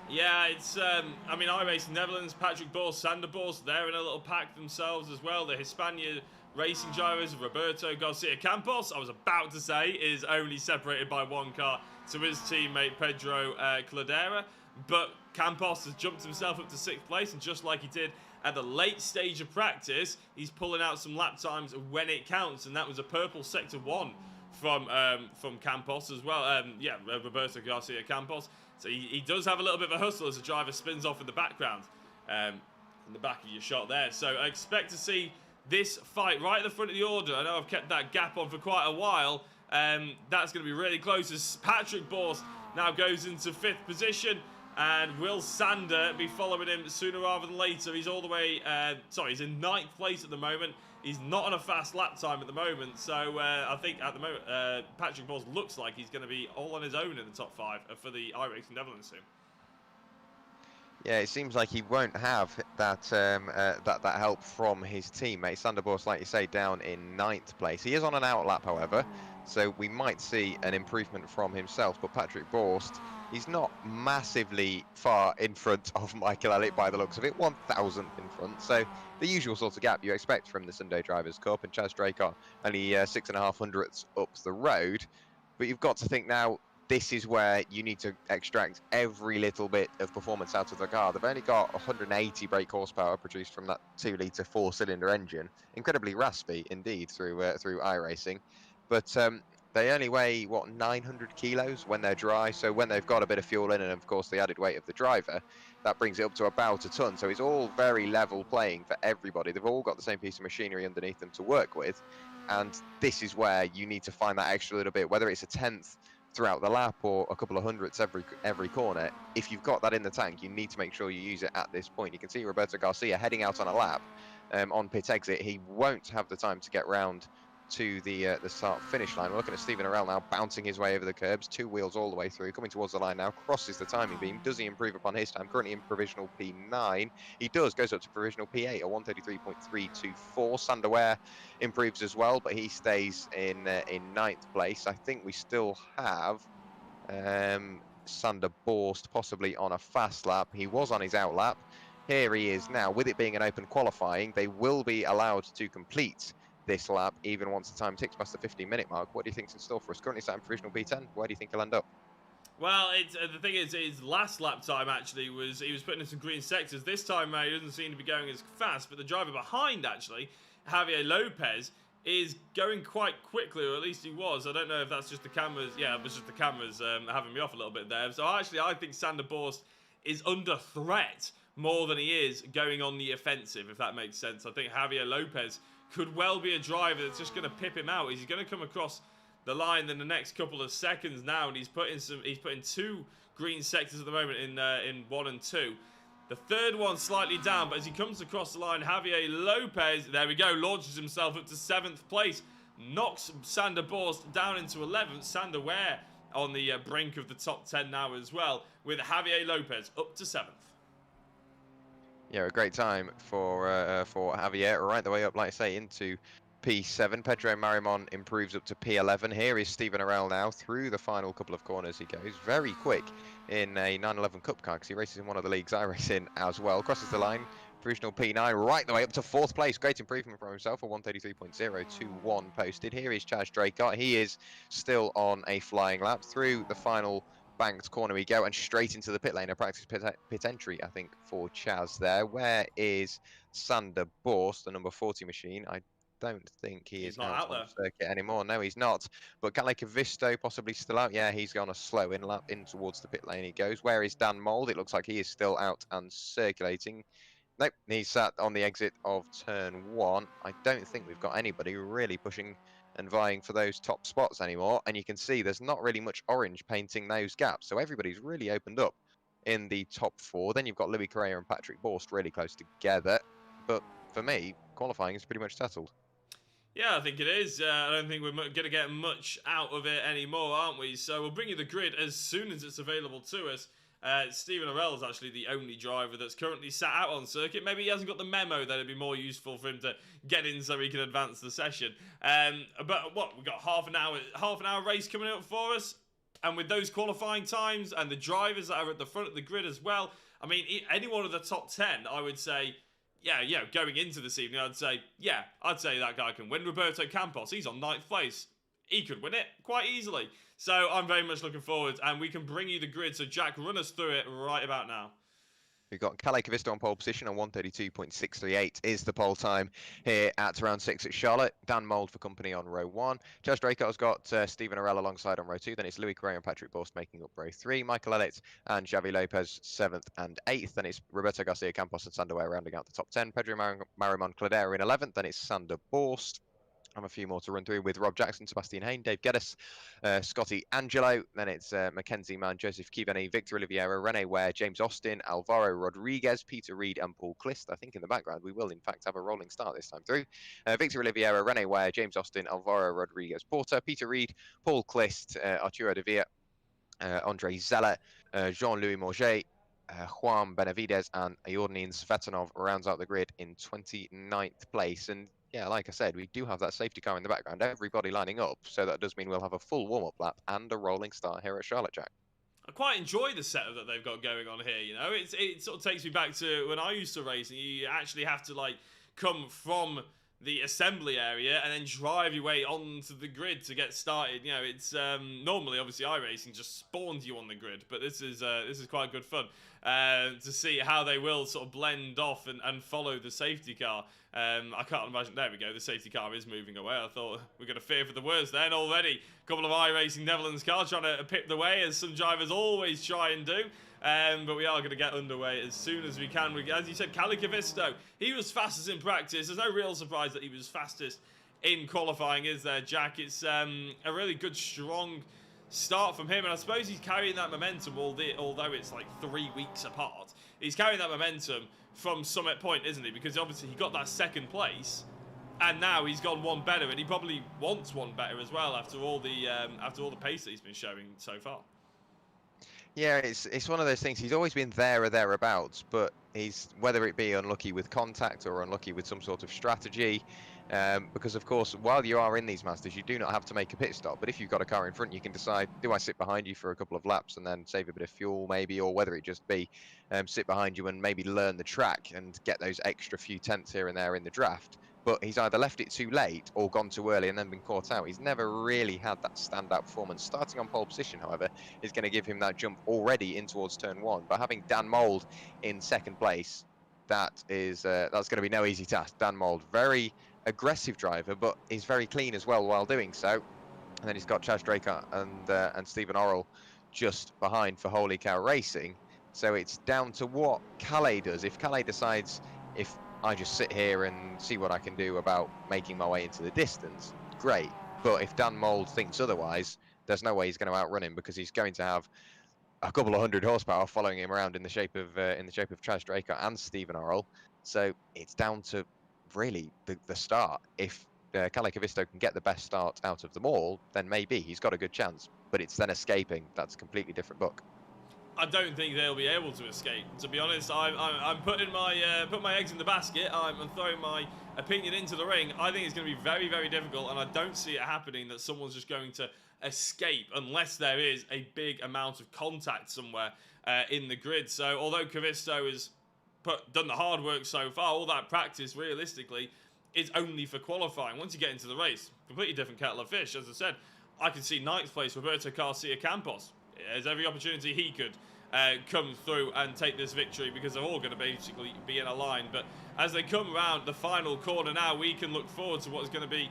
Yeah, it's, I mean, iRacing Netherlands, Patrick Borst, Sander Borst, they're in a little pack themselves as well. The Hispania racing drivers, Roberto Garcia Campos, I was about to say, is only separated by 1 car to his teammate Pedro Cladera. But Campos has jumped himself up to 6th place, and just like he did at the late stage of practice, he's pulling out some lap times when it counts, and that was a purple sector 1 from Campos as well. Roberto Garcia Campos. So he does have a little bit of a hustle as the driver spins off in the background, in the back of your shot there. So I expect to see this fight right at the front of the order. I know I've kept that gap on for quite a while. That's going to be really close as Patrick Borst now goes into 5th position. And will Sander be following him sooner rather than later? He's all the way, he's in 9th place at the moment. He's not on a fast lap time at the moment. So I think at the moment, Patrick Borst looks like he's going to be all on his own in the top 5 for the iRacing Netherlands soon. Yeah, it seems like he won't have that that help from his teammate. Sander Borst, like you say, down in 9th place. He is on an out lap, however, so we might see an improvement from himself. But Patrick Borst, he's not massively far in front of Michael Elliott by the looks of it, 1,000th in front. So the usual sort of gap you expect from the Sunday Drivers' Cup, and Chas Drake are only 6.5 hundredths up the road. But you've got to think now, this is where you need to extract every little bit of performance out of the car. They've only got 180 brake horsepower produced from that 2-litre 4-cylinder engine. Incredibly raspy indeed through iRacing. But they only weigh, 900 kilos when they're dry. So when they've got a bit of fuel in, and of course the added weight of the driver, that brings it up to about a ton. So it's all very level playing for everybody. They've all got the same piece of machinery underneath them to work with. And this is where you need to find that extra little bit, whether it's a 10th throughout the lap or a couple of hundredths every corner. If you've got that in the tank, you need to make sure you use it at this point. You can see Roberto Garcia heading out on a lap on pit exit. He won't have the time to get round to the start finish line. We're looking at Stephen Arell now bouncing his way over the curbs, 2 wheels all the way through, coming towards the line now, crosses the timing beam. Does he improve upon his time? Currently in provisional P9. He does, goes up to provisional P8 at 133.324. Sander Ware improves as well, but he stays in 9th place. I think we still have Sander Borst possibly on a fast lap. He was on his out lap. Here he is now. With it being an open qualifying, they will be allowed to complete this lap even once the time ticks past the 15-minute mark. What do you think's in store for us? Currently sat in provisional P10. Where do you think he'll end up? Well, the thing is, his last lap time actually was, he was putting in some green sectors. This time, he doesn't seem to be going as fast, but the driver behind, actually, Javier Lopez, is going quite quickly, or at least he was. I don't know if that's just the cameras. Yeah, it was just the cameras having me off a little bit there. So actually, I think Sander Borst is under threat more than he is going on the offensive, if that makes sense. I think Javier Lopez could well be a driver that's just going to pip him out. He's going to come across the line in the next couple of seconds now, and he's putting 2 green sectors at the moment in 1 and 2. The third one slightly down, but as he comes across the line, Javier Lopez, there we go, launches himself up to 7th place, knocks Sander Borst down into 11th. Sander Ware on the brink of the top 10 now as well, with Javier Lopez up to 7th. Yeah, a great time for Javier, right the way up, like I say, into P7. Pedro Marimon improves up to P11. Here is Stephen Arell now. Through the final couple of corners he goes. Very quick in a 911 Cup car, because he races in one of the leagues I race in as well. Crosses the line, provisional P9, right the way up to 4th place. Great improvement from himself, a 133.021 posted. Here is Chaz Draycott. He is still on a flying lap. Through the final banked corner we go, and straight into the pit lane. A practice pit entry, I think, for Chaz there. Where is Sander Borst, the number 40 machine? I don't think he's out on the circuit anymore. No, he's not. But Kalle Kavisto possibly still out. Yeah, he's gone a slow in lap in towards the pit lane he goes. Where is Dan Mould? It looks like he is still out and circulating. Nope, he's sat on the exit of turn 1. I don't think we've got anybody really pushing and vying for those top spots anymore. And you can see there's not really much orange painting those gaps. So everybody's really opened up in the top 4. Then you've got Louis Correa and Patrick Borst really close together. But for me, qualifying is pretty much settled. Yeah, I think it is. I don't think we're going to get much out of it anymore, aren't we? So we'll bring you the grid as soon as it's available to us. Stephen Arell is actually the only driver that's currently sat out on circuit. Maybe he hasn't got the memo that it'd be more useful for him to get in so he can advance the session. But what, we've got half an hour race coming up for us. And with those qualifying times and the drivers that are at the front of the grid as well, I mean, any one of the top 10, I would say, yeah, going into this evening, I'd say that guy can win. Roberto Campos, he's on 9th place. He could win it quite easily. So I'm very much looking forward, and we can bring you the grid. So Jack, run us through it right about now. We've got Kalle Kavisto on pole position on 132.638 is the pole time here at round 6 at Charlotte. Dan Mould for company on row 1. Chaz Draycott's got Stephen Arell alongside on row 2. Then it's Louis Correa and Patrick Borst making up row 3. Michael Elliott and Javi Lopez 7th and 8th. Then it's Roberto Garcia, Campos and Sander Ware rounding out the top 10. Pedro Marimon Cladera in 11th. Then it's Sander Borst. I have a few more to run through with Rob Jackson, Sebastian Hayne, Dave Geddes, Scotty Angelo. Then it's Mackenzie Mann, Joseph Kivani, Victor Oliveira, Rene Ware, James Austin, Alvaro Rodriguez, Peter Reid, and Paul Clist. I think in the background we will in fact have a rolling start this time through. Victor Oliveira, Rene Ware, James Austin, Alvaro Rodriguez Porter, Peter Reid, Paul Clist, Arturo De Villa, Andre Zeller, Jean-Louis Morget, Juan Benavides, and Jordanin Svetanov rounds out the grid in 29th place. And yeah, like I said, we do have that safety car in the background, everybody lining up, so that does mean we'll have a full warm-up lap and a rolling start here at Charlotte, Jack. I quite enjoy the setup that they've got going on here, you know. It sort of takes me back to when I used to race, and you actually have to, like, come from the assembly area and then drive your way onto the grid to get started. You know, it's normally, obviously, iRacing just spawns you on the grid, but this is quite good fun to see how they will sort of blend off and follow the safety car. I can't imagine. There we go. The safety car is moving away. I thought we were going to fear for the worst then already. A couple of iRacing Netherlands cars trying to pip the way, as some drivers always try and do. But we are going to get underway as soon as we can. As you said, Kalle Kavisto, he was fastest in practice. There's no real surprise that he was fastest in qualifying, is there, Jack? It's a really good, strong start from him. And I suppose he's carrying that momentum, although it's like 3 weeks apart. He's carrying that momentum from Summit Point, isn't he? Because obviously he got that second place And now he's gone one better, and he probably wants one better as well after all the pace that he's been showing so far. Yeah, it's one of those things. He's always been there or thereabouts, but he's, whether it be unlucky with contact or unlucky with some sort of strategy, because of course, while you are in these Masters, you do not have to make a pit stop. But if you've got a car in front, you can decide: do I sit behind you for a couple of laps and then save a bit of fuel, maybe, or whether it just be sit behind you and maybe learn the track and get those extra few tenths here and there in the draft. But he's either left it too late or gone too early and then been caught out. He's never really had that standout performance. Starting on pole position, however, is going to give him that jump already in towards turn one. But having Dan Mould in second place, that's going to be no easy task. Dan Mould, very aggressive driver, but he's very clean as well while doing so. And then he's got Chaz Draker and Stephen Orrell just behind for Holy Cow Racing. So it's down to what Calais does. If Calais decides, if I just sit here and see what I can do about making my way into the distance, great. But if Dan Mould thinks otherwise, there's no way he's going to outrun him, because he's going to have a couple of 100 horsepower following him around in the shape of Chaz Draker and Stephen Orrell. So it's down to really the start. If Calais Cavisto can get the best start out of them all, then maybe he's got a good chance. But it's then escaping. That's a completely different book. I don't think they'll be able to escape. To be honest, I'm putting my eggs in the basket. I'm throwing my opinion into the ring. I think it's going to be very, very difficult, and I don't see it happening that someone's just going to escape unless there is a big amount of contact somewhere in the grid. So although Cavisto has done the hard work so far, all that practice realistically is only for qualifying. Once you get into the race, completely different kettle of fish. As I said, I can see ninth place Roberto Garcia Campos. There's every opportunity he could come through and take this victory, because they're all going to basically be in a line. But as they come around the final corner now, we can look forward to what is going to be,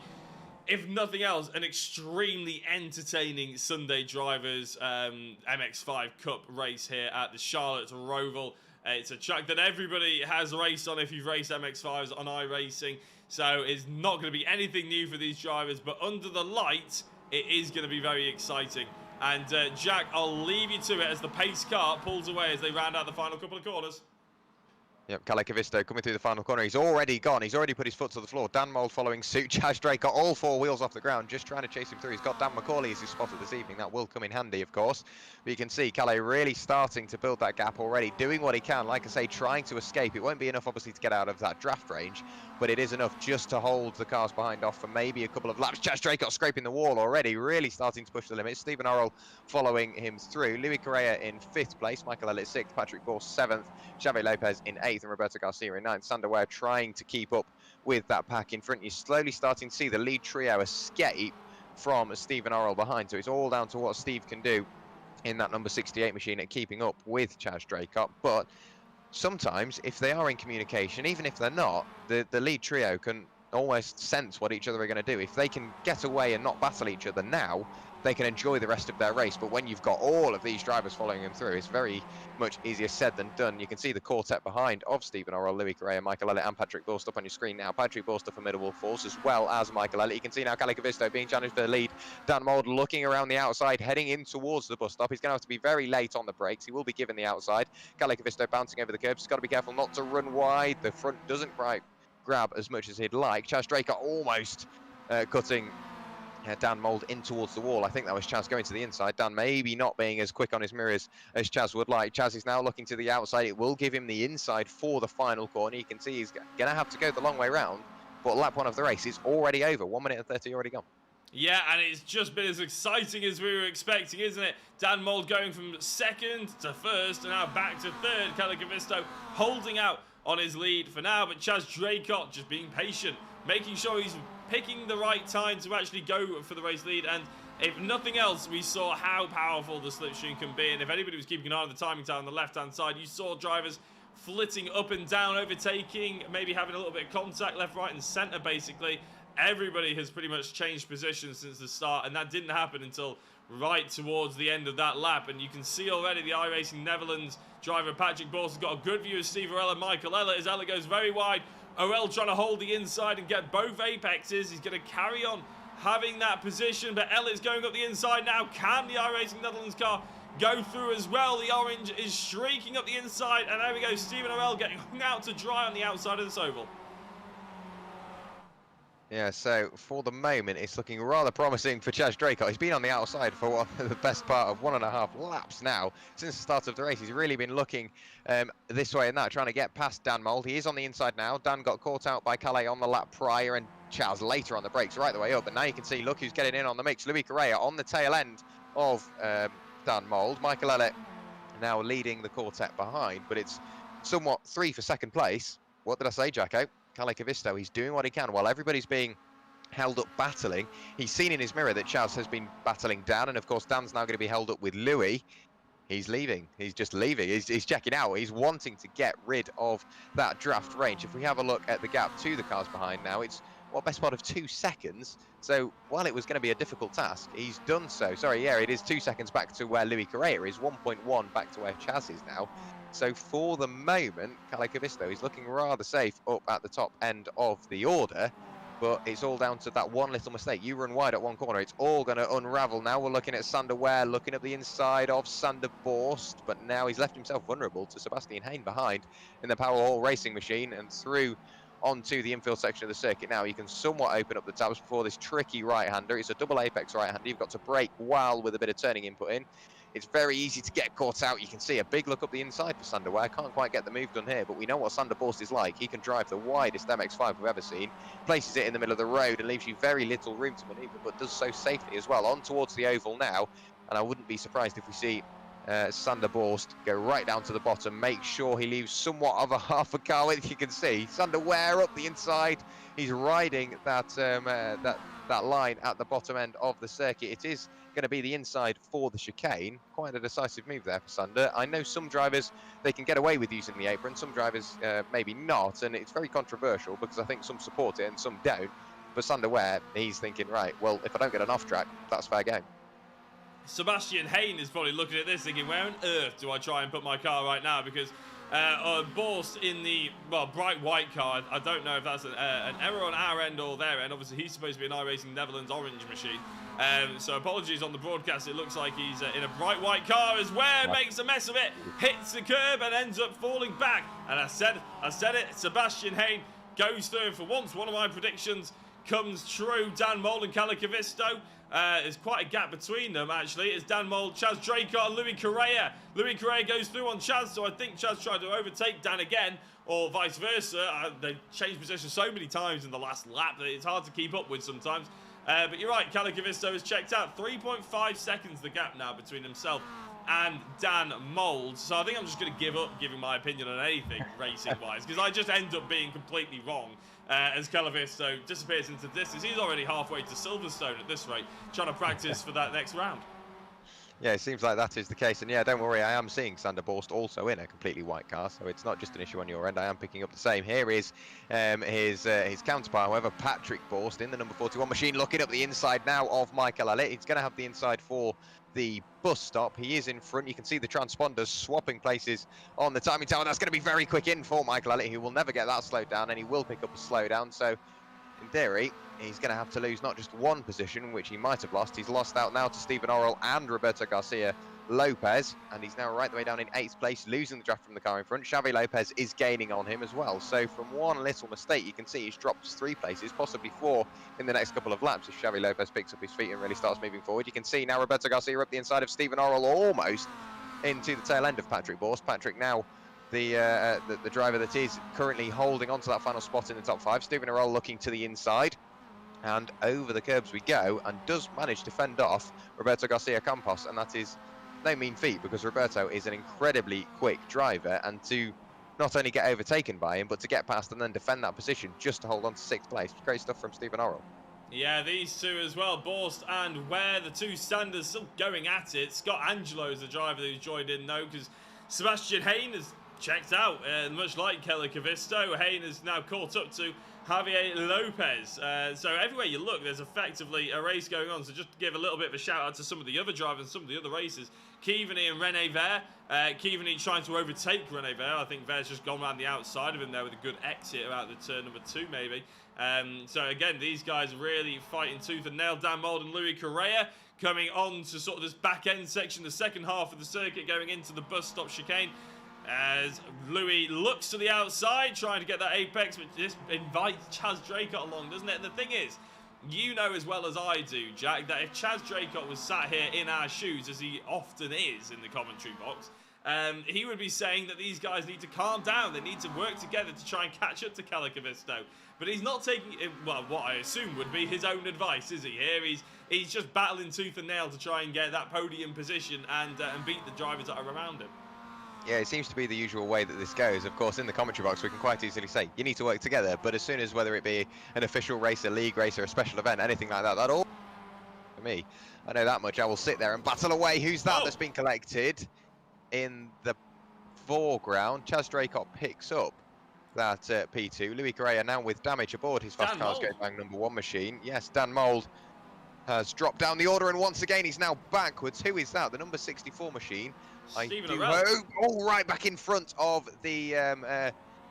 if nothing else, an extremely entertaining Sunday Drivers MX-5 Cup race here at the Charlotte Roval. It's a track that everybody has raced on if you've raced MX-5s on iRacing, so it's not going to be anything new for these drivers, but under the lights, it is going to be very exciting. And Jack, I'll leave you to it as the pace car pulls away as they round out the final couple of corners. Yep, Calais Cavisto coming through the final corner. He's already gone. He's already put his foot to the floor. Dan Mould following suit. Chaz Draker, all four wheels off the ground, just trying to chase him through. He's got Dan McCauley as his spotter this evening. That will come in handy, of course. But you can see Calais really starting to build that gap already, doing what he can. Like I say, trying to escape. It won't be enough, obviously, to get out of that draft range, but it is enough just to hold the cars behind off for maybe a couple of laps. Chaz Draker scraping the wall already, really starting to push the limits. Stephen Orrell following him through. Louis Correa in 5th place. Michael Elliott 6th. Patrick Ball 7th. Xavier Lopez in 8th. And Roberto Garcia in 9th. Sander Ware trying to keep up with that pack in front. You're slowly starting to see the lead trio escape from Stephen Orrell behind. So it's all down to what Steve can do in that number 68 machine at keeping up with Chaz Draker. But sometimes, if they are in communication, even if they're not, the lead trio can almost sense what each other are going to do. If they can get away and not battle each other now, they can enjoy the rest of their race. But when you've got all of these drivers following them through, it's very much easier said than done. You can see the quartet behind of Stephen Orrell, Louis Correa, Michael Elliott and Patrick Borst up on your screen now. Patrick Borst, a formidable force, as well as Michael Elliott. You can see now Calais Cavisto being challenged for the lead. Dan Mould looking around the outside, heading in towards the bus stop. He's going to have to be very late on the brakes. He will be given the outside. Calais Cavisto bouncing over the curbs. He's got to be careful not to run wide. The front doesn't quite grab as much as he'd like. Chaz Draker almost cutting Dan Mould in towards the wall. I think that was Chaz going to the inside. Dan maybe not being as quick on his mirrors as Chaz would like. Chaz is now looking to the outside. It will give him the inside for the final corner. You can see he's going to have to go the long way round, but lap 1 of the race is already over. 1 minute and 30 already gone. Yeah, and it's just been as exciting as we were expecting, isn't it? Dan Mould going from 2nd to 1st and now back to 3rd. Calais Cavisto holding out on his lead for now, but Chaz Draker just being patient, making sure he's picking the right time to actually go for the race lead. And if nothing else, we saw how powerful the slipstream can be. And if anybody was keeping an eye on the timing tower on the left-hand side, you saw drivers flitting up and down, overtaking, maybe having a little bit of contact left, right, and centre, basically. Everybody has pretty much changed position since the start, and that didn't happen until right towards the end of that lap. And you can see already the iRacing Netherlands driver Patrick Borst has got a good view of Steve Orrell and Michael Elliott as Elliott goes very wide. Orrell trying to hold the inside and get both apexes. He's going to carry on having that position, but Elliott's going up the inside now. Can the iRacing Netherlands car go through as well? The orange is streaking up the inside, and there we go. Stephen Orrell getting hung out to dry on the outside of this oval. Yeah, so for the moment, it's looking rather promising for Chaz Draycott. He's been on the outside for the best part of 1.5 laps now. Since the start of the race, he's really been looking this way and that, trying to get past Dan Mould. He is on the inside now. Dan got caught out by Calais on the lap prior, and Chaz later on the brakes right the way up. And now you can see, look who's getting in on the mix. Louis Correa on the tail end of Dan Mould. Michael Elliott now leading the quartet behind, but it's somewhat 3 for second place. What did I say, Jacko? Calle Cavisto, he's doing what he can while everybody's being held up battling. He's seen in his mirror that Chaz has been battling down, and of course Dan's now going to be held up with Louis. He's leaving. He's just leaving. He's checking out. He's wanting to get rid of that draft range. If we have a look at the gap to the cars behind now, it's best part of 2 seconds. So while it was going to be a difficult task, he's done so. Sorry, yeah, it is 2 seconds back to where Louis Correa is, 1.1 back to where Chaz is now. So for the moment, Calle Cavisto is looking rather safe up at the top end of the order, but it's all down to that one little mistake. You run wide at one corner, it's all going to unravel. Now we're looking at Sander Ware, looking at the inside of Sander Borst, but now he's left himself vulnerable to Sebastian Hayne behind in the Powerhall racing machine and through onto the infield section of the circuit. Now you can somewhat open up the tabs before this tricky right-hander. It's a double apex right-hander. You've got to brake while with a bit of turning input in. It's very easy to get caught out. You can see a big look up the inside for Sander Ware. Can't quite get the move done here, but we know what Sander Borst is like. He can drive the widest MX-5 we've ever seen, places it in the middle of the road and leaves you very little room to manoeuvre, but does so safely as well. On towards the oval now, and I wouldn't be surprised if we see Sander Borst go right down to the bottom, make sure he leaves somewhat of a half a car width. You can see Sander Ware up the inside. He's riding that that line at the bottom end of the circuit. It is going to be the inside for the chicane. Quite a decisive move there for Sander. I know some drivers, they can get away with using the apron, some drivers maybe not, and it's very controversial because I think some support it and some don't. But Sander Ware, he's thinking, right, well, if I don't get an off track, that's fair game. Sebastian Hayne is probably looking at this thinking, where on earth do I try and put my car right now? Because Borst in the bright white car, I don't know if that's an error on our end or their end. Obviously, he's supposed to be an iRacing Netherlands orange machine. So apologies on the broadcast. It looks like he's in a bright white car as Ware makes a mess of it, hits the curb and ends up falling back. And I said it, Sebastian Hayne goes through. For once, one of my predictions comes true. Dan Mould and Calle Cavisto. There's quite a gap between them, actually. It's Dan Mould, Chaz Draycott, and Louis Correa. Louis Correa goes through on Chaz, so I think Chaz tried to overtake Dan again, or vice versa. They've changed position so many times in the last lap that it's hard to keep up with sometimes. But you're right, Calle Cavisto has checked out. 3.5 seconds the gap now between himself and Dan Mould. So I think I'm just going to give up giving my opinion on anything racing-wise, because I just end up being completely wrong. As Calle Cavisto disappears into distance. He's already halfway to Silverstone at this rate, trying to practice for that next round. Yeah, it seems like that is the case. And yeah, don't worry, I am seeing Sander Borst also in a completely white car, so it's not just an issue on your end. I am picking up the same. Here is his counterpart, however, Patrick Borst in the number 41 machine, looking up the inside now of Michael Elliott. He's going to have the inside for the bus stop. He is in front. You can see the transponders swapping places on the timing tower. That's going to be very quick in for Michael Elliott. He will never get that slowed down, and he will pick up a slowdown. So in theory, he's going to have to lose not just one position, which he might have lost. He's lost out now to Stephen Orrell and Roberto Garcia Lopez, and he's now right the way down in 8th place, losing the draft from the car in front. Xavi Lopez is gaining on him as well. So from one little mistake, you can see he's dropped 3 places, possibly 4 in the next couple of laps if Xavi Lopez picks up his feet and really starts moving forward. You can see now Roberto Garcia up the inside of Stephen Orrell, almost into the tail end of Patrick Borst. Patrick now the driver that is currently holding on to that final spot in the top 5. Stephen Orrell looking to the inside, and over the curbs we go, and does manage to fend off Roberto Garcia Campos, and that is no mean feat because Roberto is an incredibly quick driver, and to not only get overtaken by him, but to get past and then defend that position just to hold on to 6th place. Great stuff from Stephen Orrell. Yeah, these two as well, Borst and Ware, the two Sanders still going at it. Scott Angelo is the driver who's joined in though, because Sebastian Hayne has checked out, much like Calle Cavisto. Hayne is now caught up to Javier Lopez. So everywhere you look, there's effectively a race going on. So just to give a little bit of a shout out to some of the other drivers, some of the other races. Kivani and Rene Vere. Kivani trying to overtake Rene Vere. I think Vere's just gone around the outside of him there with a good exit about the turn number 2 maybe. So again, these guys really fighting tooth and nail. Dan Mould and Louis Correa coming on to sort of this back end section, the second half of the circuit, going into the bus stop chicane. As Louis looks to the outside, trying to get that apex, but just invites Chaz Draycott along, doesn't it? And the thing is, you know as well as I do, Jack, that if Chaz Draycott was sat here in our shoes, as he often is in the commentary box, he would be saying that these guys need to calm down. They need to work together to try and catch up to Calicavisto. But he's not taking, well, what I assume would be his own advice, is he? Here he's just battling tooth and nail to try and get that podium position and beat the drivers that are around him. Yeah, it seems to be the usual way that this goes. Of course, in the commentary box, we can quite easily say, you need to work together. But as soon as, whether it be an official race, a league race, or a special event, anything like that, that all, for me, I know that much. I will sit there and battle away. Who's that that's been collected in the foreground? Chaz Draycott picks up that P2. Louis Correa now with damage aboard his Fast Cars Go Bang #1 machine. Yes, Dan Mould has dropped down the order, and once again, he's now backwards. Who is that? The number 64 machine. Right back in front of the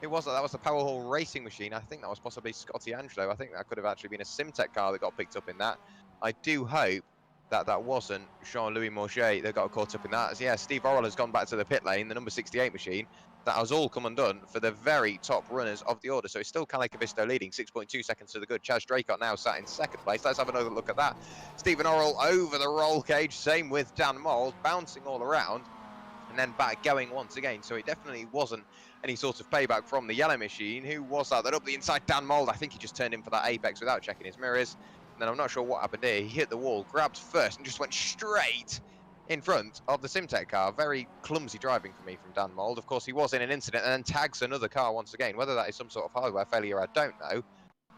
who was that? That was the Powerhall Racing machine. I think that was possibly Scotty Angelo. I think that could have actually been a Simtech car that got picked up in that. I do hope that that wasn't Jean-Louis Mauger that got caught up in that. As yeah, Steve Orrell has gone back to the pit lane, the number 68 machine. That has all come undone for the very top runners of the order. So it's still Calicavisto leading, 6.2 seconds to the good. Chaz Draycott now sat in second place. Let's have another look at that. Stephen Orrell over the roll cage. Same with Dan Mould, bouncing all around. And then back going once again. So it definitely wasn't any sort of payback from the yellow machine. Who was that? That up the inside, Dan Mould. I think he just turned in for that apex without checking his mirrors. And then I'm not sure what happened here. He hit the wall, grabbed first, and just went straight in front of the Simtech car. Very clumsy driving for me from Dan Mould. Of course, he was in an incident and then tags another car once again. Whether that is some sort of hardware failure, I don't know.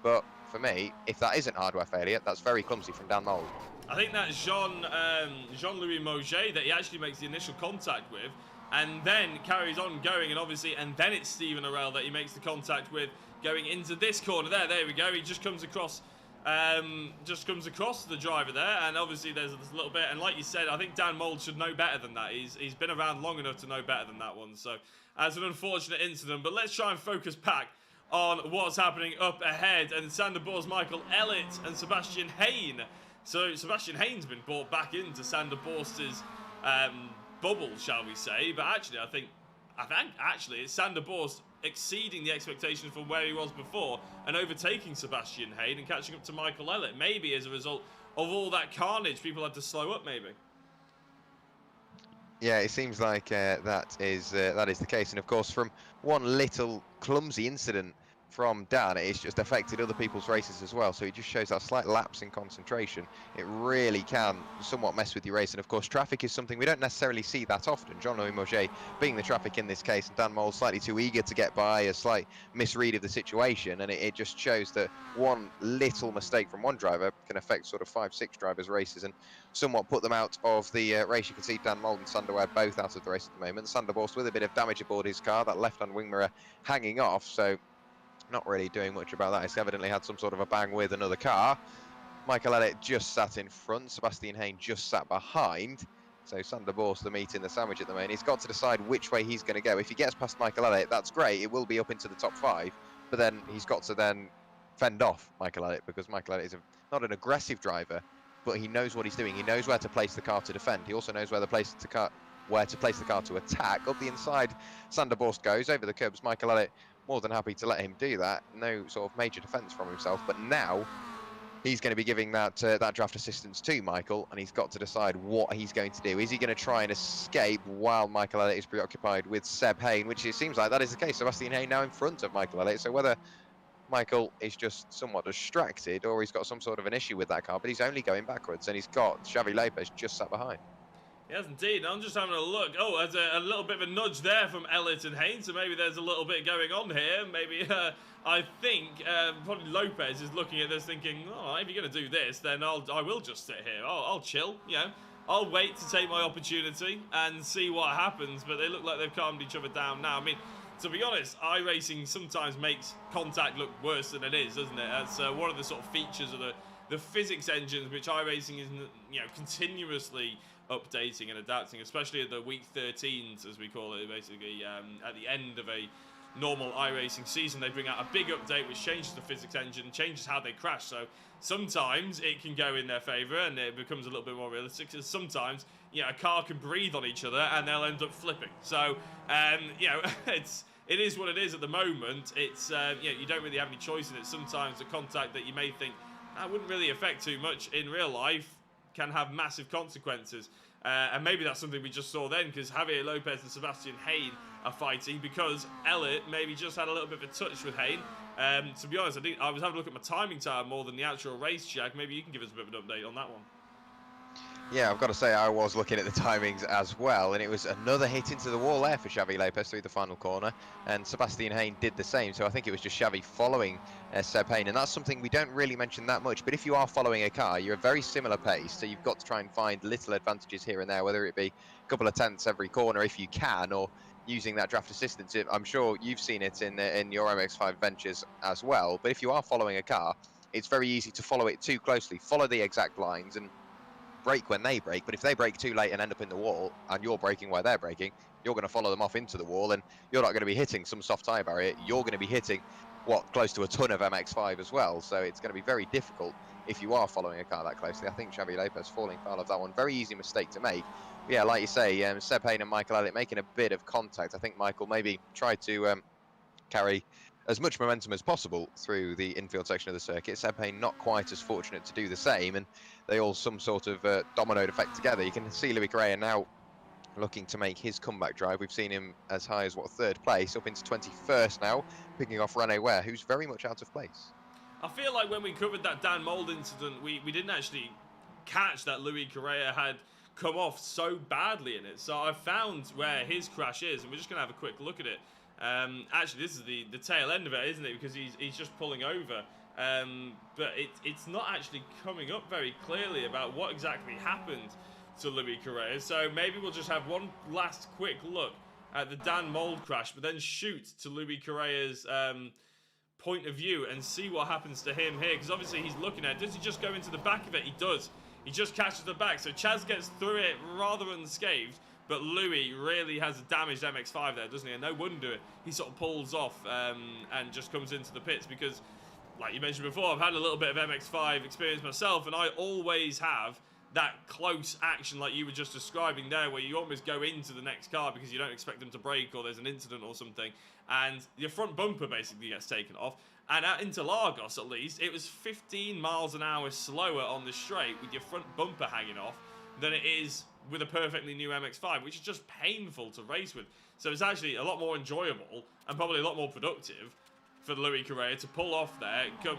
But for me, if that isn't hardware failure, that's very clumsy from Dan Mould. I think that's Jean-Louis Mauger that he actually makes the initial contact with, and then carries on going, and then it's Stephen Orrell that he makes the contact with going into this corner there. There we go. He just comes across the driver there, and obviously there's a little bit, and like you said, I think Dan Mould should know better than that. He's been around long enough to know better than that one. So that's an unfortunate incident, but let's try and focus back on what's happening up ahead, and Sander Boers, Michael Elliott and Sebastian Hayne. So Sebastian Hayne's been brought back into Sander Boers' bubble, shall we say? But actually, I think actually it's Sander Boers exceeding the expectations from where he was before and overtaking Sebastian Hayne and catching up to Michael Elliott. Maybe as a result of all that carnage, people had to slow up. Maybe. Yeah, it seems like that is the case, and of course, from one little clumsy incident from Dan, it's just affected other people's races as well. So it just shows that slight lapse in concentration. It really can somewhat mess with your race. And of course, traffic is something we don't necessarily see that often. Jean-Louis Mauger being the traffic in this case, and Dan Mould slightly too eager to get by, a slight misread of the situation. And it just shows that one little mistake from one driver can affect sort of 5-6 drivers' races and somewhat put them out of the race. You can see Dan Mould and Sander Ware both out of the race at the moment. Sander Boers with a bit of damage aboard his car, that left-hand wing mirror hanging off. So not really doing much about that. He's evidently had some sort of a bang with another car. Michael Elliott just sat in front. Sebastian Hayne just sat behind. So Sander Boers the meat in the sandwich at the moment. He's got to decide which way he's going to go. If he gets past Michael Elliott, that's great. It will be up into the top 5. But then he's got to then fend off Michael Elliott, because Michael Elliott is not an aggressive driver, but he knows what he's doing. He knows where to place the car to defend. He also knows where to place the car to attack. Up the inside, Sander Boers goes over the curbs. Michael Elliott more than happy to let him do that. No sort of major defence from himself, but now he's going to be giving that that draft assistance to Michael, and he's got to decide what he's going to do. Is he going to try and escape while Michael Elliott is preoccupied with Seb Hayne, which it seems like that is the case. Sebastian Hayne now in front of Michael Elliott, so whether Michael is just somewhat distracted or he's got some sort of an issue with that car, but he's only going backwards, and he's got Xavi Lopez just sat behind. Yes, indeed. I'm just having a look. Oh, there's a little bit of a nudge there from Elliott and Hayne, so maybe there's a little bit going on here. Maybe, I think, probably Lopez is looking at this thinking, oh, if you're going to do this, then I will just sit here. I'll chill, you know. I'll wait to take my opportunity and see what happens, but they look like they've calmed each other down now. I mean, to be honest, iRacing sometimes makes contact look worse than it is, doesn't it? That's one of the sort of features of the physics engines, which iRacing is, you know, continuously updating and adapting, especially at the week 13s, as we call it, basically at the end of a normal iRacing season. They bring out a big update which changes the physics engine, changes how they crash. So sometimes it can go in their favour and it becomes a little bit more realistic, and sometimes a car can breathe on each other and they'll end up flipping. So, it is what it is at the moment. It's, you don't really have any choice in it. Sometimes the contact that you may think that wouldn't really affect too much in real life can have massive consequences. And maybe that's something we just saw then, because Javier Lopez and Sebastian Hayne are fighting, because Elliott maybe just had a little bit of a touch with Hayne. To be honest, I was having a look at my timing time more than the actual race, Jack. Maybe you can give us a bit of an update on that one. Yeah, I've got to say I was looking at the timings as well, and it was another hit into the wall there for Xavi Lopez through the final corner, and Sebastian Hayne did the same. So I think it was just Xavi following Seb Hayne, and that's something we don't really mention that much. But if you are following a car, you're a very similar pace, so you've got to try and find little advantages here and there, whether it be a couple of tenths every corner if you can, or using that draft assistance. I'm sure you've seen it in your MX-5 ventures as well. But if you are following a car, it's very easy to follow it too closely, follow the exact lines, and brake when they brake. But if they brake too late and end up in the wall, and you're braking while they're braking, you're going to follow them off into the wall, and you're not going to be hitting some soft tyre barrier. You're going to be hitting close to a ton of MX-5 as well. So it's going to be very difficult if you are following a car that closely. I think Xavi Lopez falling foul of that one. Very easy mistake to make. But yeah, like you say, Seb Hayne and Michael Elliott making a bit of contact. I think Michael maybe tried to carry as much momentum as possible through the infield section of the circuit. Seb Hayne not quite as fortunate to do the same, and they all some sort of dominoed effect together. You can see Louis Correa now looking to make his comeback drive. We've seen him as high as, third place, up into 21st now, picking off Rene Ware, who's very much out of place. I feel like when we covered that Dan Mould incident, we didn't actually catch that Louis Correa had come off so badly in it. So I found where his crash is, and we're just going to have a quick look at it. Actually, this is the tail end of it, isn't it? Because he's just pulling over. But it's not actually coming up very clearly about what exactly happened to Louis Correa. So maybe we'll just have one last quick look at the Dan Mould crash, but then shoot to Louis Correa's point of view and see what happens to him here. Because obviously he's looking at it. Does he just go into the back of it? He does. He just catches the back. So Chaz gets through it rather unscathed. But Louis really has a damaged MX-5 there, doesn't he? And no wonder he sort of pulls off and just comes into the pits because, like you mentioned before, I've had a little bit of MX-5 experience myself, and I always have that close action like you were just describing there, where you almost go into the next car because you don't expect them to brake or there's an incident or something, and your front bumper basically gets taken off. And at Interlagos, at least, it was 15 miles an hour slower on the straight with your front bumper hanging off than it is with a perfectly new MX-5, which is just painful to race with. So it's actually a lot more enjoyable and probably a lot more productive for Louis Correa to pull off there, come,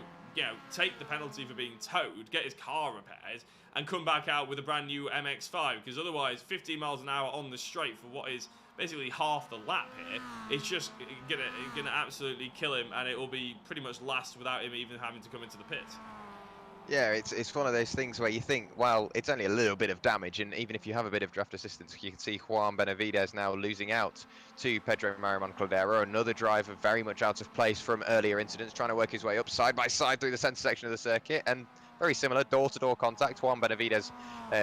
take the penalty for being towed, get his car repaired, and come back out with a brand new MX-5. Because otherwise, 15 miles an hour on the straight for what is basically half the lap here, it's just gonna absolutely kill him, and it will be pretty much last without him even having to come into the pits. Yeah, it's one of those things where you think, well, it's only a little bit of damage, and even if you have a bit of draft assistance, you can see Juan Benavides now losing out to Pedro Marimon Clavero, another driver very much out of place from earlier incidents, trying to work his way up side by side through the centre section of the circuit, and very similar door-to-door contact. Juan Benavides'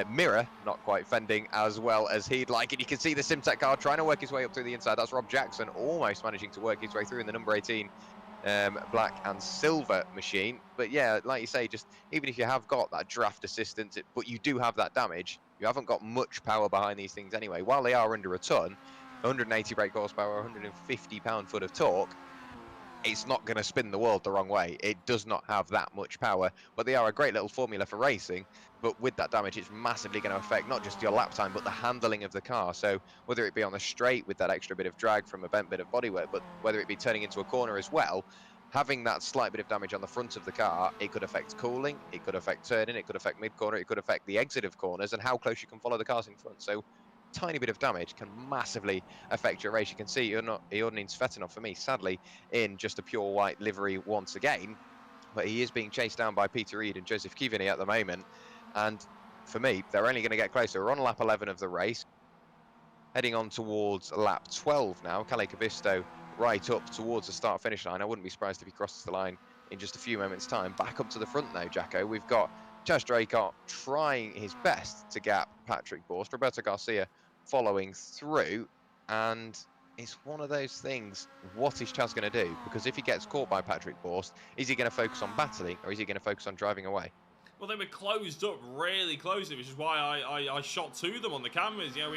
mirror not quite fending as well as he'd like, and you can see the Simtek car trying to work his way up through the inside. That's Rob Jackson almost managing to work his way through in the number 18 black and silver machine. But yeah, like you say, just even if you have got that draft assistance, but you do have that damage, you haven't got much power behind these things anyway. While they are under a ton, 180 brake horsepower, 150 pound-foot of torque, it's not going to spin the world the wrong way. It does not have that much power, but they are a great little formula for racing. But with that damage, it's massively going to affect not just your lap time, but the handling of the car. So whether it be on the straight with that extra bit of drag from a bent bit of bodywork, but whether it be turning into a corner as well, having that slight bit of damage on the front of the car, it could affect cooling, it could affect turning, it could affect mid-corner, it could affect the exit of corners and how close you can follow the cars in front. So tiny bit of damage can massively affect your race. You can see Iordanin Svetinov, for me, sadly, in just a pure white livery once again, but he is being chased down by Peter Reid and Joseph Kivini at the moment. And for me, they're only going to get closer. We're on lap 11 of the race, heading on towards lap 12 now. Kalle Cabisto right up towards the start-finish line. I wouldn't be surprised if he crosses the line in just a few moments' time. Back up to the front now, Jacko. We've got Chaz Draycott trying his best to gap Patrick Borst. Roberto Garcia following through, and it's one of those things. What is Chaz going to do? Because if he gets caught by Patrick Borst, is he going to focus on battling or is he going to focus on driving away? well, they were closed up really closely, which is why I shot to them on the cameras. You know,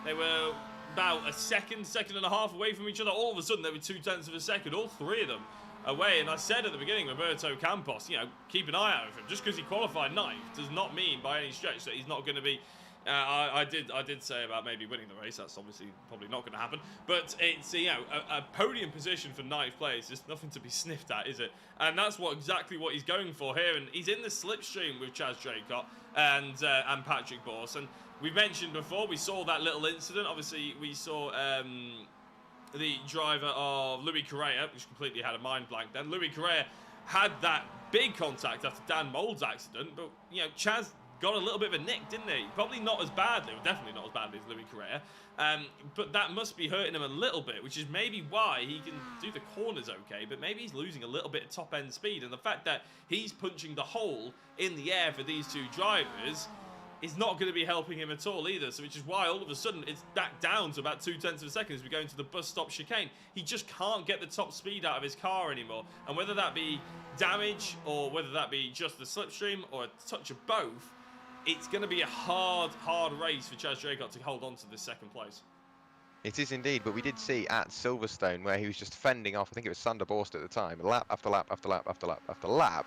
they were about a second and a half away from each other. All of a sudden, they were 0.2 of a second, all three of them away. And I said at the beginning, Roberto Campos, you know, keep an eye out for him. Just because he qualified 9th does not mean by any stretch that he's not going to be. I did say about maybe winning the race. That's obviously probably not going to happen. But it's, you know, a podium position for 9th place is nothing to be sniffed at, is it? And that's exactly what he's going for here. And he's in the slipstream with Chaz Draycott and Patrick Bourse. And we mentioned before, we saw that little incident. Obviously, we saw the driver of Louis Correa, which completely had a mind blank then. Louis Correa had that big contact after Dan Mould's accident. But, you know, Chaz got a little bit of a nick, didn't he? Probably not as badly, or definitely not as badly as Louis Correa. But that must be hurting him a little bit, which is maybe why he can do the corners okay, but maybe he's losing a little bit of top-end speed. And the fact that he's punching the hole in the air for these two drivers is not going to be helping him at all either. So which is why all of a sudden it's back down to about 0.2 of a second as we go into the bus stop chicane. He just can't get the top speed out of his car anymore. And whether that be damage or whether that be just the slipstream or a touch of both, it's going to be a hard race for Chaz Draycott to hold on to this 2nd place. It is indeed, but we did see at Silverstone where he was just fending off, I think it was Sander Borst at the time, lap after lap after lap after lap after lap,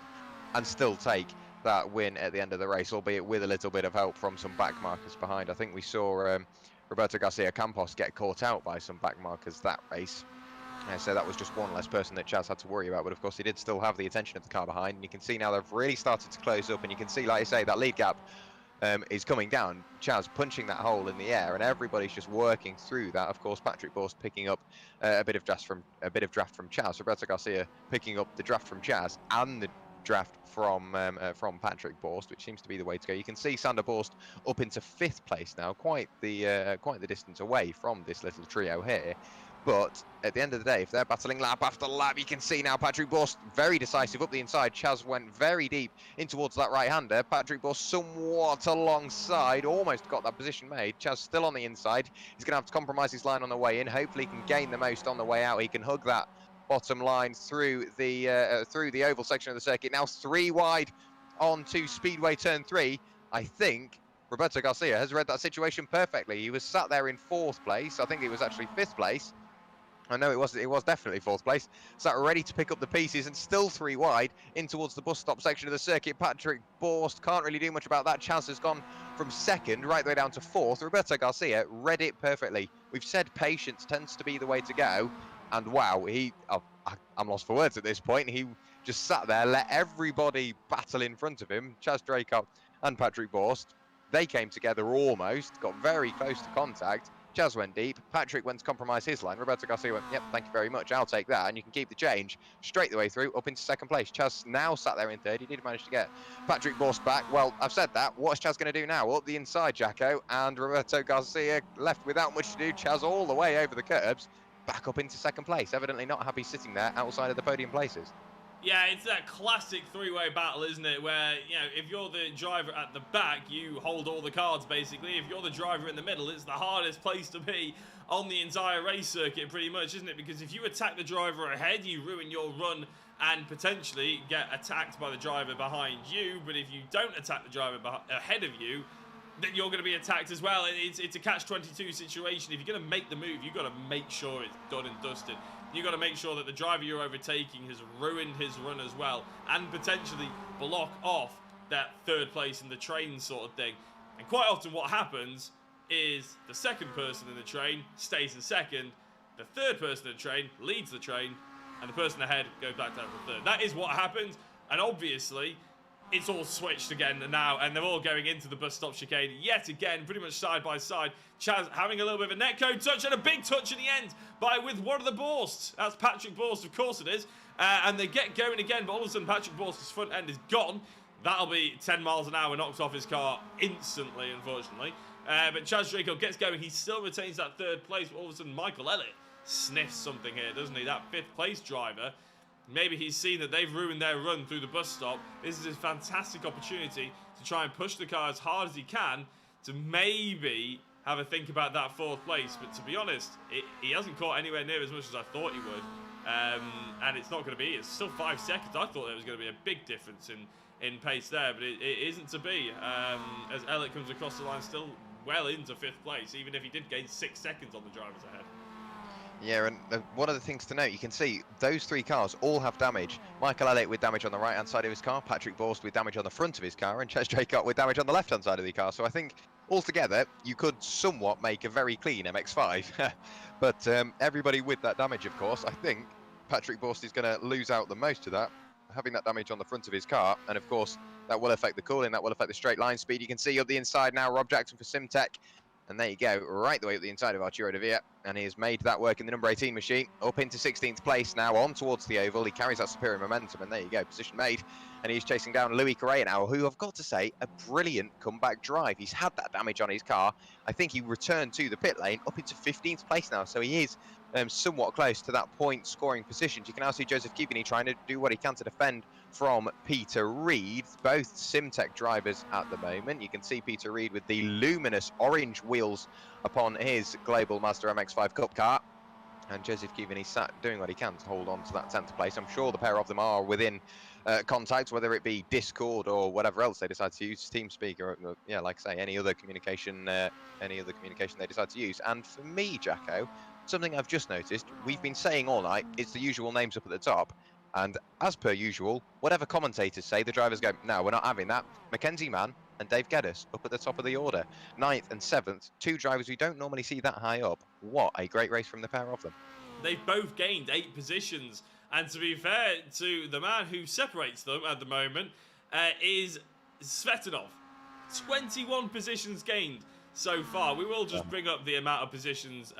and still take that win at the end of the race, albeit with a little bit of help from some back markers behind. I think we saw Roberto Garcia Campos get caught out by some back markers that race. So that was just one less person that Chaz had to worry about, but of course he did still have the attention of the car behind, and you can see now they've really started to close up, and you can see, like I say, that lead gap is coming down. Chaz punching that hole in the air, and everybody's just working through that. Of course, Patrick Bourse picking up a bit of draft from Chaz. Roberto Garcia picking up the draft from Chaz and the draft from Patrick Bourse, which seems to be the way to go. You can see Sander Borst up into 5th place now, quite the distance away from this little trio here. But at the end of the day, if they're battling lap after lap, you can see now Patrick Bourse very decisive up the inside. Chaz went very deep in towards that right-hander. Patrick Bourse somewhat alongside, almost got that position made. Chaz still on the inside. He's going to have to compromise his line on the way in. Hopefully he can gain the most on the way out. He can hug that bottom line through the oval section of the circuit. Now 3 wide onto Speedway Turn 3. I think Roberto Garcia has read that situation perfectly. He was sat there in 4th place. I think it was actually 5th place. I know it was definitely 4th place. Sat ready to pick up the pieces and still 3 wide in towards the bus stop section of the circuit. Patrick Bourse can't really do much about that. Chaz has gone from 2nd right the way down to 4th. Roberto Garcia read it perfectly. We've said patience tends to be the way to go. And wow, I'm lost for words at this point. He just sat there, let everybody battle in front of him. Chaz Draycott and Patrick Bourse. They came together almost, got very close to contact. Chaz went deep. Patrick went to compromise his line. Roberto Garcia went, yep, thank you very much. I'll take that. And you can keep the change straight the way through up into 2nd place. Chaz now sat there in 3rd. He did manage to get Patrick Bourse back. Well, I've said that. What's Chaz going to do now? Up the inside, Jacko. And Roberto Garcia left without much to do. Chaz all the way over the curbs. Back up into 2nd place. Evidently not happy sitting there outside of the podium places. Yeah, it's that classic 3-way battle, isn't it? Where, you know, if you're the driver at the back, you hold all the cards, basically. If you're the driver in the middle, it's the hardest place to be on the entire race circuit, pretty much, isn't it? Because if you attack the driver ahead, you ruin your run and potentially get attacked by the driver behind you. But if you don't attack the driver ahead of you, then you're going to be attacked as well. It's a catch-22 situation. If you're going to make the move, you've got to make sure it's done and dusted. You've got to make sure that the driver you're overtaking has ruined his run as well and potentially block off that 3rd place in the train sort of thing. And quite often what happens is the 2nd person in the train stays in 2nd, the 3rd person in the train leads the train, and the person ahead goes back down to 3rd. That is what happens, and obviously it's all switched again now, and they're all going into the bus stop chicane yet again, pretty much side by side. Chaz having a little bit of a netcode touch and a big touch in the end with one of the Borsts. That's Patrick Bourse, of course it is. And they get going again, but all of a sudden Patrick Bourse's front end is gone. That'll be 10 miles an hour, knocks off his car instantly, unfortunately. But Chaz Draycott gets going. He still retains that 3rd place, but all of a sudden Michael Elliott sniffs something here, doesn't he? That 5th place driver. Maybe he's seen that they've ruined their run through the bus stop. This is a fantastic opportunity to try and push the car as hard as he can to maybe have a think about that 4th place. But to be honest, he hasn't caught anywhere near as much as I thought he would. And it's not going to be. It's still 5 seconds. I thought there was going to be a big difference in pace there, but it isn't to be, as Elliott comes across the line still well into 5th place, even if he did gain 6 seconds on the drivers ahead. Yeah, and one of the things to note, you can see those 3 cars all have damage. Michael Elliott with damage on the right-hand side of his car, Patrick Borst with damage on the front of his car, and Ches Draycott with damage on the left-hand side of the car. So I think altogether, you could somewhat make a very clean MX-5. But everybody with that damage, of course, I think Patrick Borst is going to lose out the most to that, having that damage on the front of his car. And of course, that will affect the cooling, that will affect the straight line speed. You can see up the inside now, Rob Jackson for Simtech. And there you go, right the way up the inside of Arturo De Villa. And he has made that work in the number 18 machine. Up into 16th place now, on towards the oval. He carries that superior momentum, and there you go, position made. And he's chasing down Louis Correa now, who I've got to say, a brilliant comeback drive. He's had that damage on his car. I think he returned to the pit lane up into 15th place now. So he is somewhat close to that point scoring positions. You can now see Joseph Kivini trying to do what he can to defend from Peter Reed, both Simtech drivers at the moment. You can see Peter Reed with the luminous orange wheels upon his Global Mazda MX-5 Cup car, and Joseph Kivini sat doing what he can to hold on to that 10th place. I'm sure the pair of them are within contact, whether it be Discord or whatever else they decide to use, TeamSpeak, or yeah, like I say, any other communication they decide to use. And for me, Jacko, something I've just noticed, we've been saying all night, it's the usual names up at the top. And as per usual, whatever commentators say, the drivers go, no, we're not having that. Mackenzie Mann and Dave Geddes up at the top of the order. 9th and 7th, 2 drivers we don't normally see that high up. What a great race from the pair of them. They've both gained 8 positions. And to be fair to the man who separates them at the moment is Svetanov. 21 positions gained so far. We will just bring up the amount of positions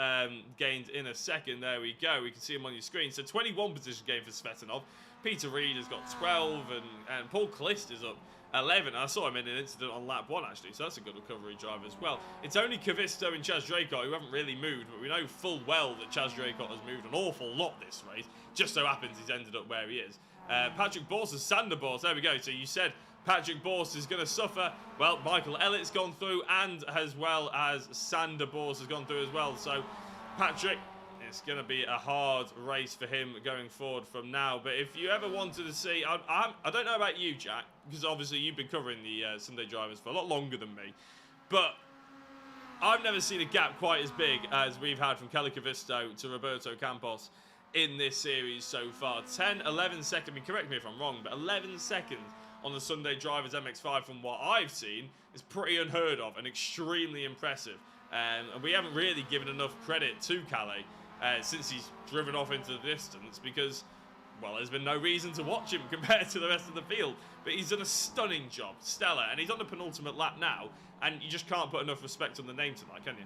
gained in a second. There we go. We can see them on your screen. So 21 position gained for Svetanov. Peter Reed has got 12, and Paul Clist is up 11. I saw him in an incident on lap 1, actually, so that's a good recovery drive as well. It's only Kavisto and Chaz Draycott who haven't really moved, but we know full well that Chaz Draycott has moved an awful lot this race. Just so happens he's ended up where he is. Patrick Borst and Sander Borst, there we go. So you said Patrick Borst is going to suffer. Well, Michael Elliott's gone through, and as well as Sander Borst has gone through as well. So Patrick, it's going to be a hard race for him going forward from now. But if you ever wanted to see, I don't know about you, Jack, because obviously you've been covering the Sunday drivers for a lot longer than me. But I've never seen a gap quite as big as we've had from Kelly Kavisto to Roberto Campos in this series so far. 10, 11 seconds, I mean, correct me if I'm wrong, but 11 seconds on the Sunday drivers MX-5 from what I've seen is pretty unheard of and extremely impressive. And we haven't really given enough credit to Calais since he's driven off into the distance, because, well, there's been no reason to watch him compared to the rest of the field. But he's done a stunning job, stellar, and he's on the penultimate lap now, and you just can't put enough respect on the name tonight, can you?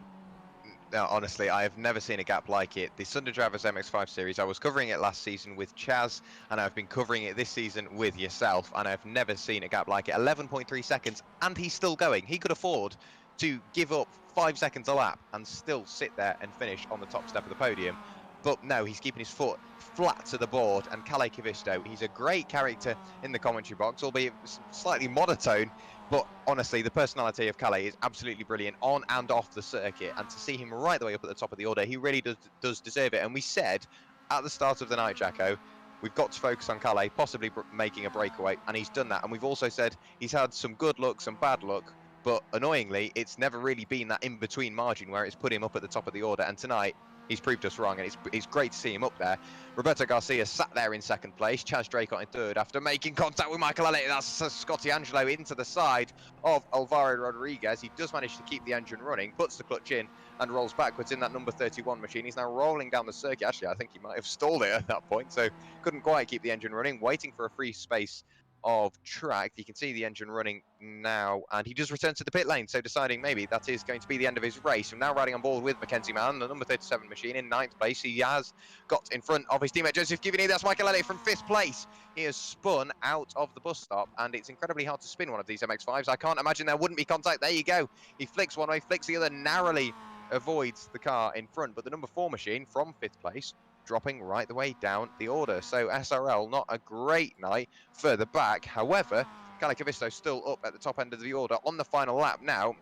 No, honestly, I have never seen a gap like it. The Sunday Drivers MX-5 series, I was covering it last season with Chaz, and I've been covering it this season with yourself, and I've never seen a gap like it. 11.3 seconds, and he's still going. He could afford to give up 5 seconds a lap and still sit there and finish on the top step of the podium. But no, he's keeping his foot flat to the board, and Calais Kavisto, he's a great character in the commentary box, albeit slightly monotone. But honestly, the personality of Calais is absolutely brilliant on and off the circuit. And to see him right the way up at the top of the order, he really does deserve it. And we said at the start of the night, Jacko, we've got to focus on Calais, possibly making a breakaway. And he's done that. And we've also said he's had some good luck, some bad luck. But annoyingly, it's never really been that in-between margin where it's put him up at the top of the order. And tonight, he's proved us wrong, and it's great to see him up there. Roberto Garcia sat there in 2nd place, Chaz Draycott in 3rd after making contact with Michael Elliott. That's Scotty Angelo into the side of Alvaro Rodriguez. He does manage to keep the engine running, puts the clutch in and rolls backwards in that number 31 machine. He's now rolling down the circuit. Actually, I think he might have stalled it at that point, so couldn't quite keep the engine running, waiting for a free space of track. You can see the engine running now, and he does return to the pit lane, so deciding maybe that is going to be the end of his race. So now riding on board with Mackenzie Mann, the number 37 machine in 9th place. He has got in front of his teammate Joseph Kivini. That's Michael Elliott from 5th place. He has spun out of the bus stop, and it's incredibly hard to spin one of these MX-5s. I can't imagine there wouldn't be contact. There you go. He flicks one way, flicks the other, narrowly avoids the car in front. But the number 4 machine from 5th place, dropping right the way down the order. So SRL, not a great night further back. However, Calais Kavisto still up at the top end of the order on the final lap now.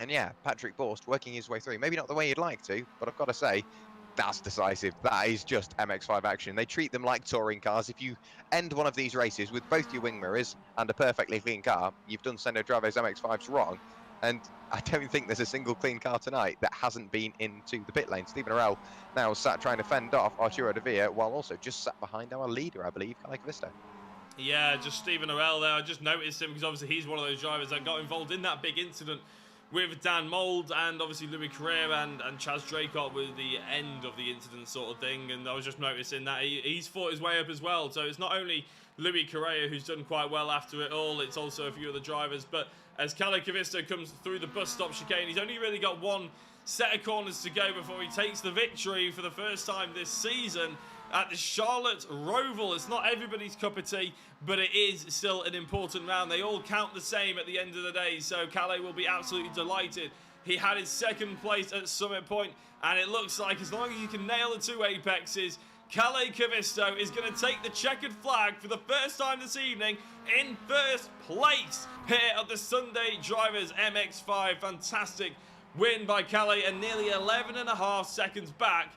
And yeah, Patrick Borst working his way through. Maybe not the way you'd like to, but I've got to say, That's decisive. That is just MX-5 action. They treat them like touring cars. If you end one of these races with both your wing mirrors and a perfectly clean car, you've done Sendo Traves MX-5s wrong. And I don't think there's a single clean car tonight that hasn't been into the pit lane. Stephen Arell now sat trying to fend off Arturo De Villa, while also just sat behind our leader, I believe, Kyle Vista. Yeah, just Stephen Arell there. I just noticed him because obviously he's one of those drivers that got involved in that big incident with Dan Mould and obviously Louis Carrera and Chaz Draycott with the end of the incident sort of thing. And I was just noticing that he's fought his way up as well. So it's not only Louis Carrera who's done quite well after it all, it's also a few other drivers. But as Kalle Kavisto comes through the bus stop chicane, he's only really got one set of corners to go before he takes the victory for the first time this season at the Charlotte Roval. It's not everybody's cup of tea, but it is still an important round. They all count the same at the end of the day, so Kalle will be absolutely delighted. He had his second place at Summit Point, and it looks like as long as you can nail the two apexes, Kalle Kavisto is going to take the checkered flag for the first time this evening in first place here at the Sunday Drivers MX-5. Fantastic win by Kalle, and nearly 11.5 seconds back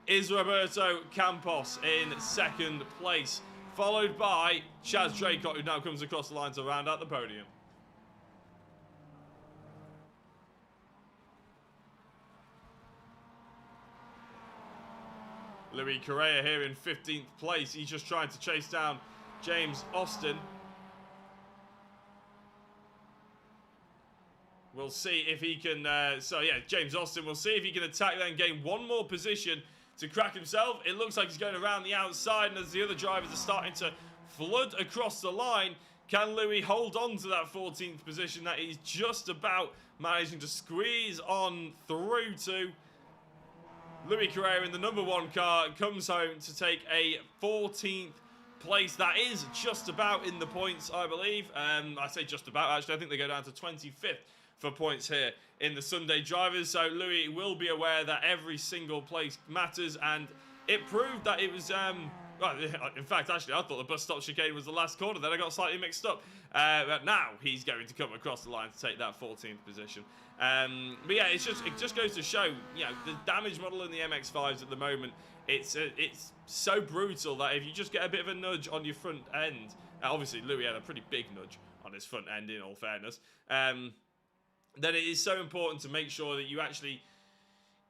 is Roberto Campos in second place, followed by Chaz Draycott, who now comes across the line to round out the podium. Louis Correa here in 15th place. He's just trying to chase down James Austin. We'll see if he can... James Austin, we'll see if he can attack that and gain one more position to crack himself. It looks like he's going around the outside, and as the other drivers are starting to flood across the line, can Louis hold on to that 14th position that he's just about managing to squeeze on through to? Louis Carrera in the number one car comes home to take a 14th place. That is just about in the points, I believe. I say just about, actually. I think they go down to 25th for points here in the Sunday Drivers. So Louis will be aware that every single place matters, and it proved that it was... well, in fact, actually, I thought the bus stop chicane was the last corner. Then I got slightly mixed up. But now he's going to come across the line to take that 14th position. But yeah, it just goes to show, you know, the damage model in the MX-5s at the moment. It's so brutal that if you just get a bit of a nudge on your front end, obviously Louis had a pretty big nudge on his front end, in all fairness. Then it is so important to make sure that you actually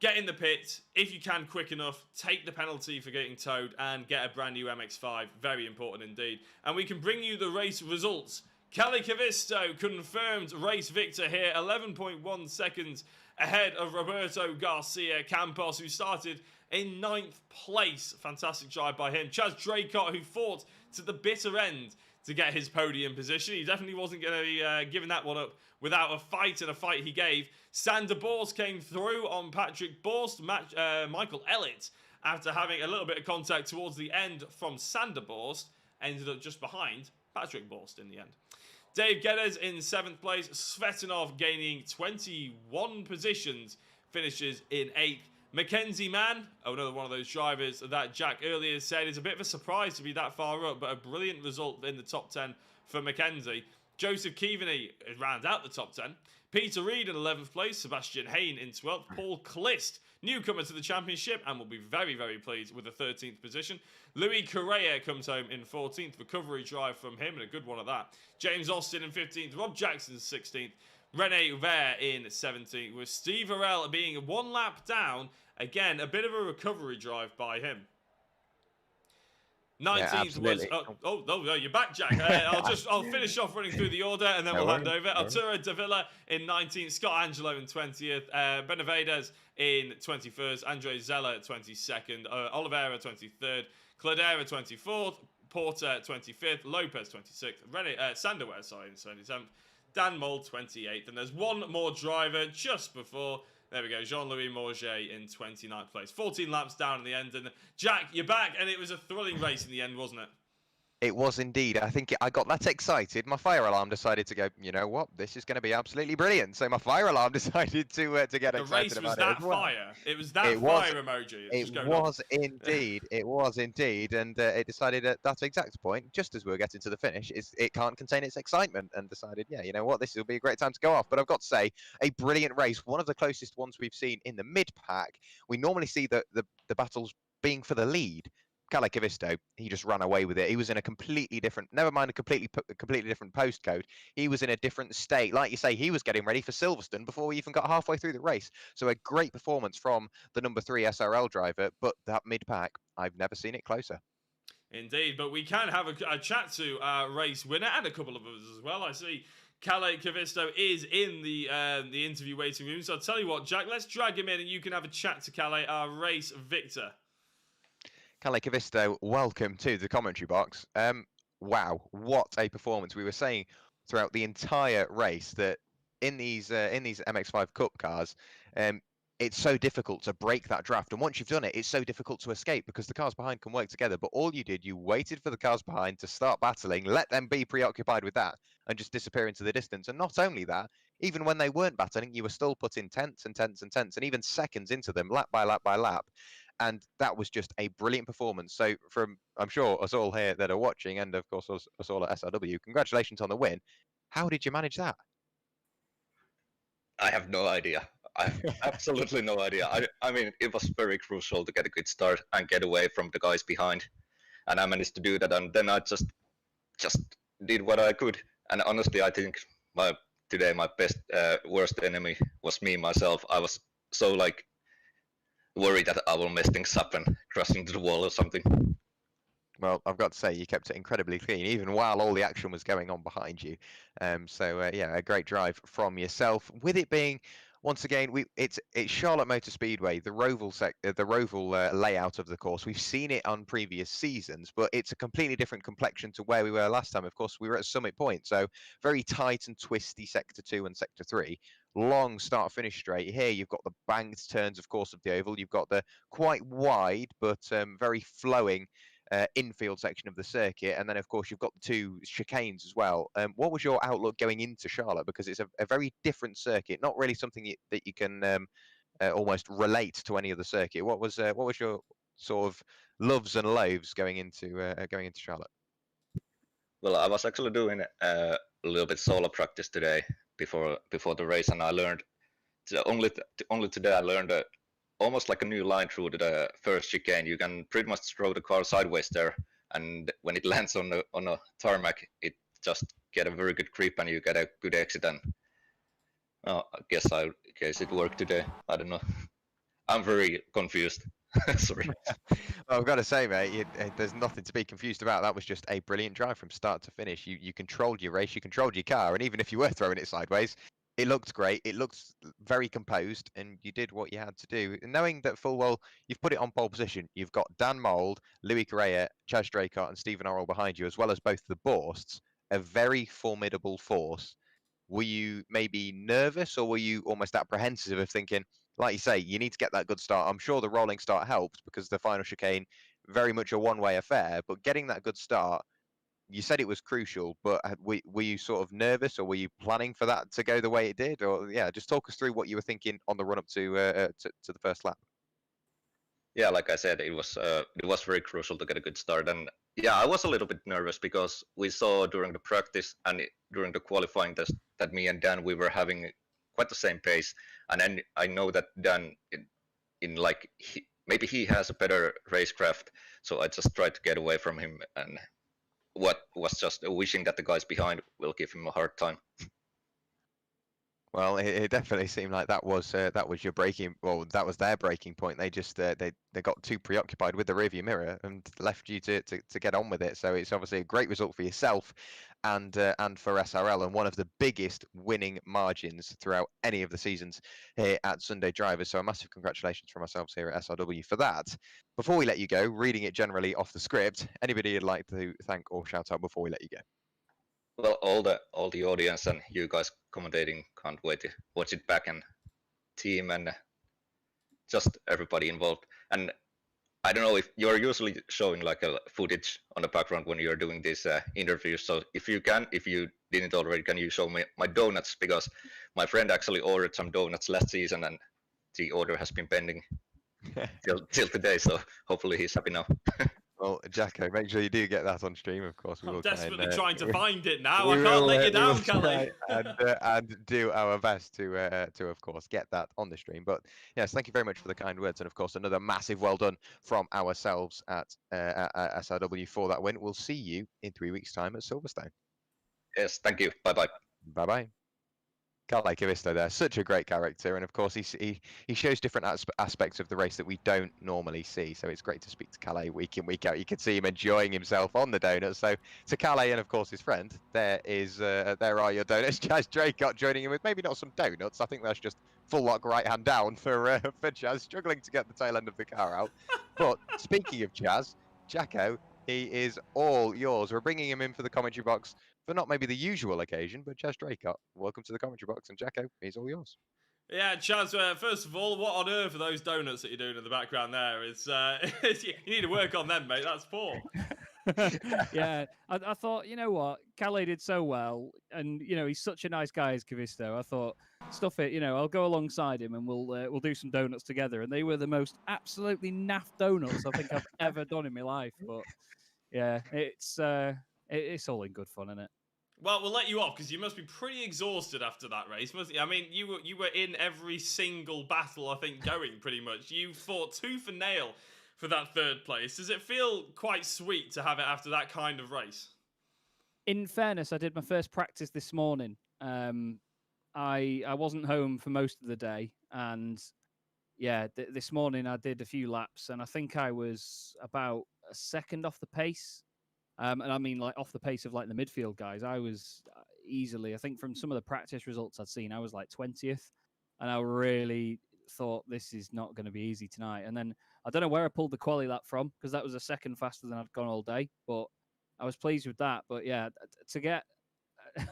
get in the pit, if you can, quick enough, take the penalty for getting towed, and get a brand new MX-5. Very important indeed. And we can bring you the race results. Kalle Kavisto confirmed race victor here, 11.1 seconds ahead of Roberto Garcia. Campos, who started in 9th place. Fantastic drive by him. Chaz Draycott, who fought to the bitter end to get his podium position. He definitely wasn't going to be giving that one up without a fight, and a fight he gave. Sander Borst came through on Patrick Borst. Michael Ellett, after having a little bit of contact towards the end from Sander Borst, ended up just behind Patrick Borst in the end. Dave Geddes in 7th place. Svetanov gaining 21 positions, finishes in 8th. Mackenzie Mann, another one of those drivers that Jack earlier said is a bit of a surprise to be that far up, but a brilliant result in the top 10 for Mackenzie. Joseph Keaveney rounds out the top 10. Peter Reid in 11th place. Sebastian Hayne in 12th. Paul Clist, newcomer to the championship, and will be very, very pleased with the 13th position. Louis Correa comes home in 14th. Recovery drive from him, and a good one at that. James Austin in 15th. Rob Jackson 16th. Rene Ver in 17th, with Steve Arell being one lap down. Again, a bit of a recovery drive by him. 19th was... Oh, you're back, Jack. I'll finish off running through the order, and then we'll hand over. Arturo De Villa in 19th. Scott Angelo in 20th. Benavides in 21st. Andre Zeller 22nd. Oliveira 23rd. Cladera 24th. Porter 25th. Lopez 26th. Sanderwehr, in 27th. Dan Mould 28th. And there's one more driver just before... There we go, Jean-Louis Morget in 29th place. 14 laps down in the end. And Jack, you're back, and it was a thrilling race in the end, wasn't it? It was indeed. I think I got that excited. My fire alarm decided to go. You know what? This is going to be absolutely brilliant. So my fire alarm decided to get The excited race was about it as that well. fire. It was that It was. fire emoji. It's It just going off. was indeed. It was indeed, and it decided at that exact point, just as we were getting to the finish, it can't contain its excitement, and decided, yeah, you know what, this will be a great time to go off. But I've got to say, a brilliant race, one of the closest ones we've seen in the mid pack. We normally see the battles being for the lead. Calle Cavisto, he just ran away with it. He was in a completely different, never mind a completely different postcode. He was in a different state. Like you say, he was getting ready for Silverstone before we even got halfway through the race. So a great performance from the number 3 SRL driver, but that mid pack, I've never seen it closer. Indeed, but we can have a chat to race winner and a couple of others as well. I see Calle Cavisto is in the interview waiting room. So I'll tell you what, Jack, let's drag him in and you can have a chat to Calle, our race victor. Calle Cavisto, welcome to the commentary box. Wow, what a performance! We were saying throughout the entire race that in these MX-5 Cup cars, it's so difficult to break that draft, and once you've done it, it's so difficult to escape because the cars behind can work together. But all you did, you waited for the cars behind to start battling, let them be preoccupied with that, and just disappear into the distance. And not only that, even when they weren't battling, you were still putting tenths and tenths and tenths, and even seconds into them, lap by lap by lap. And that was just a brilliant performance. So from, I'm sure, us all here that are watching, and of course us all at SRW, congratulations on the win. How did you manage that? I have no idea. I have absolutely no idea. I mean, it was very crucial to get a good start and get away from the guys behind. And I managed to do that, and then I just did what I could. And honestly, I think my best worst enemy was me myself. I was so worried that I will mess things up and crash into the wall or something. Well, I've got to say, you kept it incredibly clean, even while all the action was going on behind you. Yeah, a great drive from yourself. With it being, once again, it's Charlotte Motor Speedway, the Roval layout of the course. We've seen it on previous seasons, but it's a completely different complexion to where we were last time. Of course, we were at Summit Point, so very tight and twisty Sector 2 and Sector 3. Long start-finish straight. Here you've got the banked turns, of course, of the oval. You've got the quite wide but very flowing infield section of the circuit, and then of course you've got the 2 chicanes as well. What was your outlook going into Charlotte, because it's a very different circuit, not really something that you can almost relate to any other circuit? What was your sort of loves and loathes going into Charlotte? Well, I was actually doing a little bit solo practice today before the race, and I learned only today I learned almost like a new line through the first chicane. You can pretty much throw the car sideways there, and when it lands on a tarmac, it just get a very good grip and you get a good exit. And I guess it worked today. I don't know. I'm very confused. Sorry. Well, I've got to say, mate, there's nothing to be confused about. That was just a brilliant drive from start to finish. You controlled your race, you controlled your car, and even if you were throwing it sideways, it looked great. It looked very composed, and you did what you had to do. And knowing that full well, you've put it on pole position. You've got Dan Mould, Louis Correa, Chaz Draycott, and Stephen Orrell behind you, as well as both the Borsts. A very formidable force. Were you maybe nervous, or were you almost apprehensive of thinking, like you say, you need to get that good start? I'm sure the rolling start helped because the final chicane, very much a one-way affair, but getting that good start, you said it was crucial, but were you sort of nervous, or were you planning for that to go the way it did? Or yeah, just talk us through what you were thinking on the run up to the first lap. Yeah, like I said, it was very crucial to get a good start, and yeah, I was a little bit nervous because we saw during the practice and during the qualifying test that me and Dan, we were having quite the same pace, and then I know that Dan maybe he has a better racecraft, so I just tried to get away from him, and what was just wishing that the guys behind will give him a hard time. Well, it definitely seemed like that was your breaking. Well, that was their breaking point. They just they got too preoccupied with the rearview mirror and left you to get on with it. So it's obviously a great result for yourself and for SRL, and one of the biggest winning margins throughout any of the seasons here at Sunday Drivers. So a massive congratulations from ourselves here at SRW for that. Before we let you go, reading it generally off the script, anybody you'd like to thank or shout out before we let you go? Well, all the audience and you guys commentating, can't wait to watch it back, and team and just everybody involved. And I don't know if you're usually showing like a footage on the background when you're doing these interviews. So if you didn't already, can you show me my donuts? Because my friend actually ordered some donuts last season, and the order has been pending till today. So hopefully he's happy now. Well, Jacko, make sure you do get that on stream, of course. We I'm will desperately trying to find it now. we I can't will, let you we will down, Kelly. try and do our best to, of course, get that on the stream. But yes, thank you very much for the kind words, and of course, another massive well done from ourselves at SRW for that win. We'll see you in 3 weeks' time at Silverstone. Yes, thank you. Bye bye. Bye bye. Calais Cavisto there, such a great character, and of course he shows different aspects of the race that we don't normally see. So it's great to speak to Calais week in, week out. You can see him enjoying himself on the donuts. So to Calais and of course his friend, there are your donuts. Chaz Draycott joining in with maybe not some donuts. I think that's just full lock right hand down for Chaz, struggling to get the tail end of the car out. But speaking of Chaz, Jacko, he is all yours. We're bringing him in for the commentary box for not maybe the usual occasion, but Chaz Draycott, welcome to the commentary box, and Jacko, he's all yours. Yeah, Chaz, first of all, what on earth are those donuts that you're doing in the background there? It's you need to work on them, mate. That's poor. Yeah, I thought, you know what, Calais did so well, and you know he's such a nice guy as Cavisto. I thought, stuff it, you know, I'll go alongside him and we'll do some donuts together. And they were the most absolutely naff donuts I think I've ever done in my life. But yeah, it's all in good fun, isn't it? Well, we'll let you off because you must be pretty exhausted after that race, mustn't you? I mean, you were in every single battle, I think, going pretty much. You fought tooth and nail for that third place. Does it feel quite sweet to have it after that kind of race? In fairness, I did my first practice this morning. I wasn't home for most of the day, and yeah, this morning I did a few laps, and I think I was about a second off the pace. And I mean, like off the pace of like the midfield guys, I was easily, I think from some of the practice results I'd seen, I was like 20th. And I really thought this is not going to be easy tonight. And then I don't know where I pulled the quali lap from, because that was a second faster than I'd gone all day. But I was pleased with that. But yeah, to get,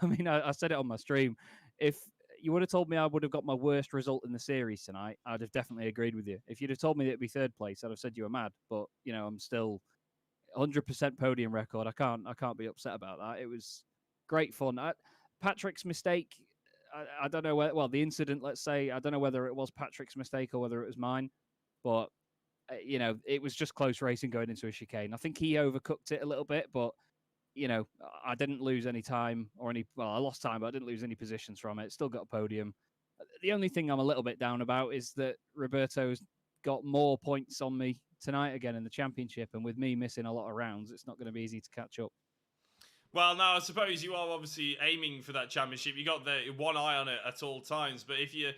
I mean, I said it on my stream. If you would have told me I would have got my worst result in the series tonight, I'd have definitely agreed with you. If you'd have told me it'd be third place, I'd have said you were mad. But, you know, I'm still 100% podium record. I can't be upset about that. It was great fun. Patrick's mistake, I don't know where, well, the incident, let's say, I don't know whether it was Patrick's mistake or whether it was mine, but you know, it was just close racing going into a chicane. I think he overcooked it a little bit, but you know, I didn't lose any time I lost time, but I didn't lose any positions from it. Still got a podium. The only thing I'm a little bit down about is that Roberto's got more points on me tonight again in the championship, and with me missing a lot of rounds, it's not going to be easy to catch up. Well, now I suppose you are obviously aiming for that championship. You got the one eye on it at all times, but if you're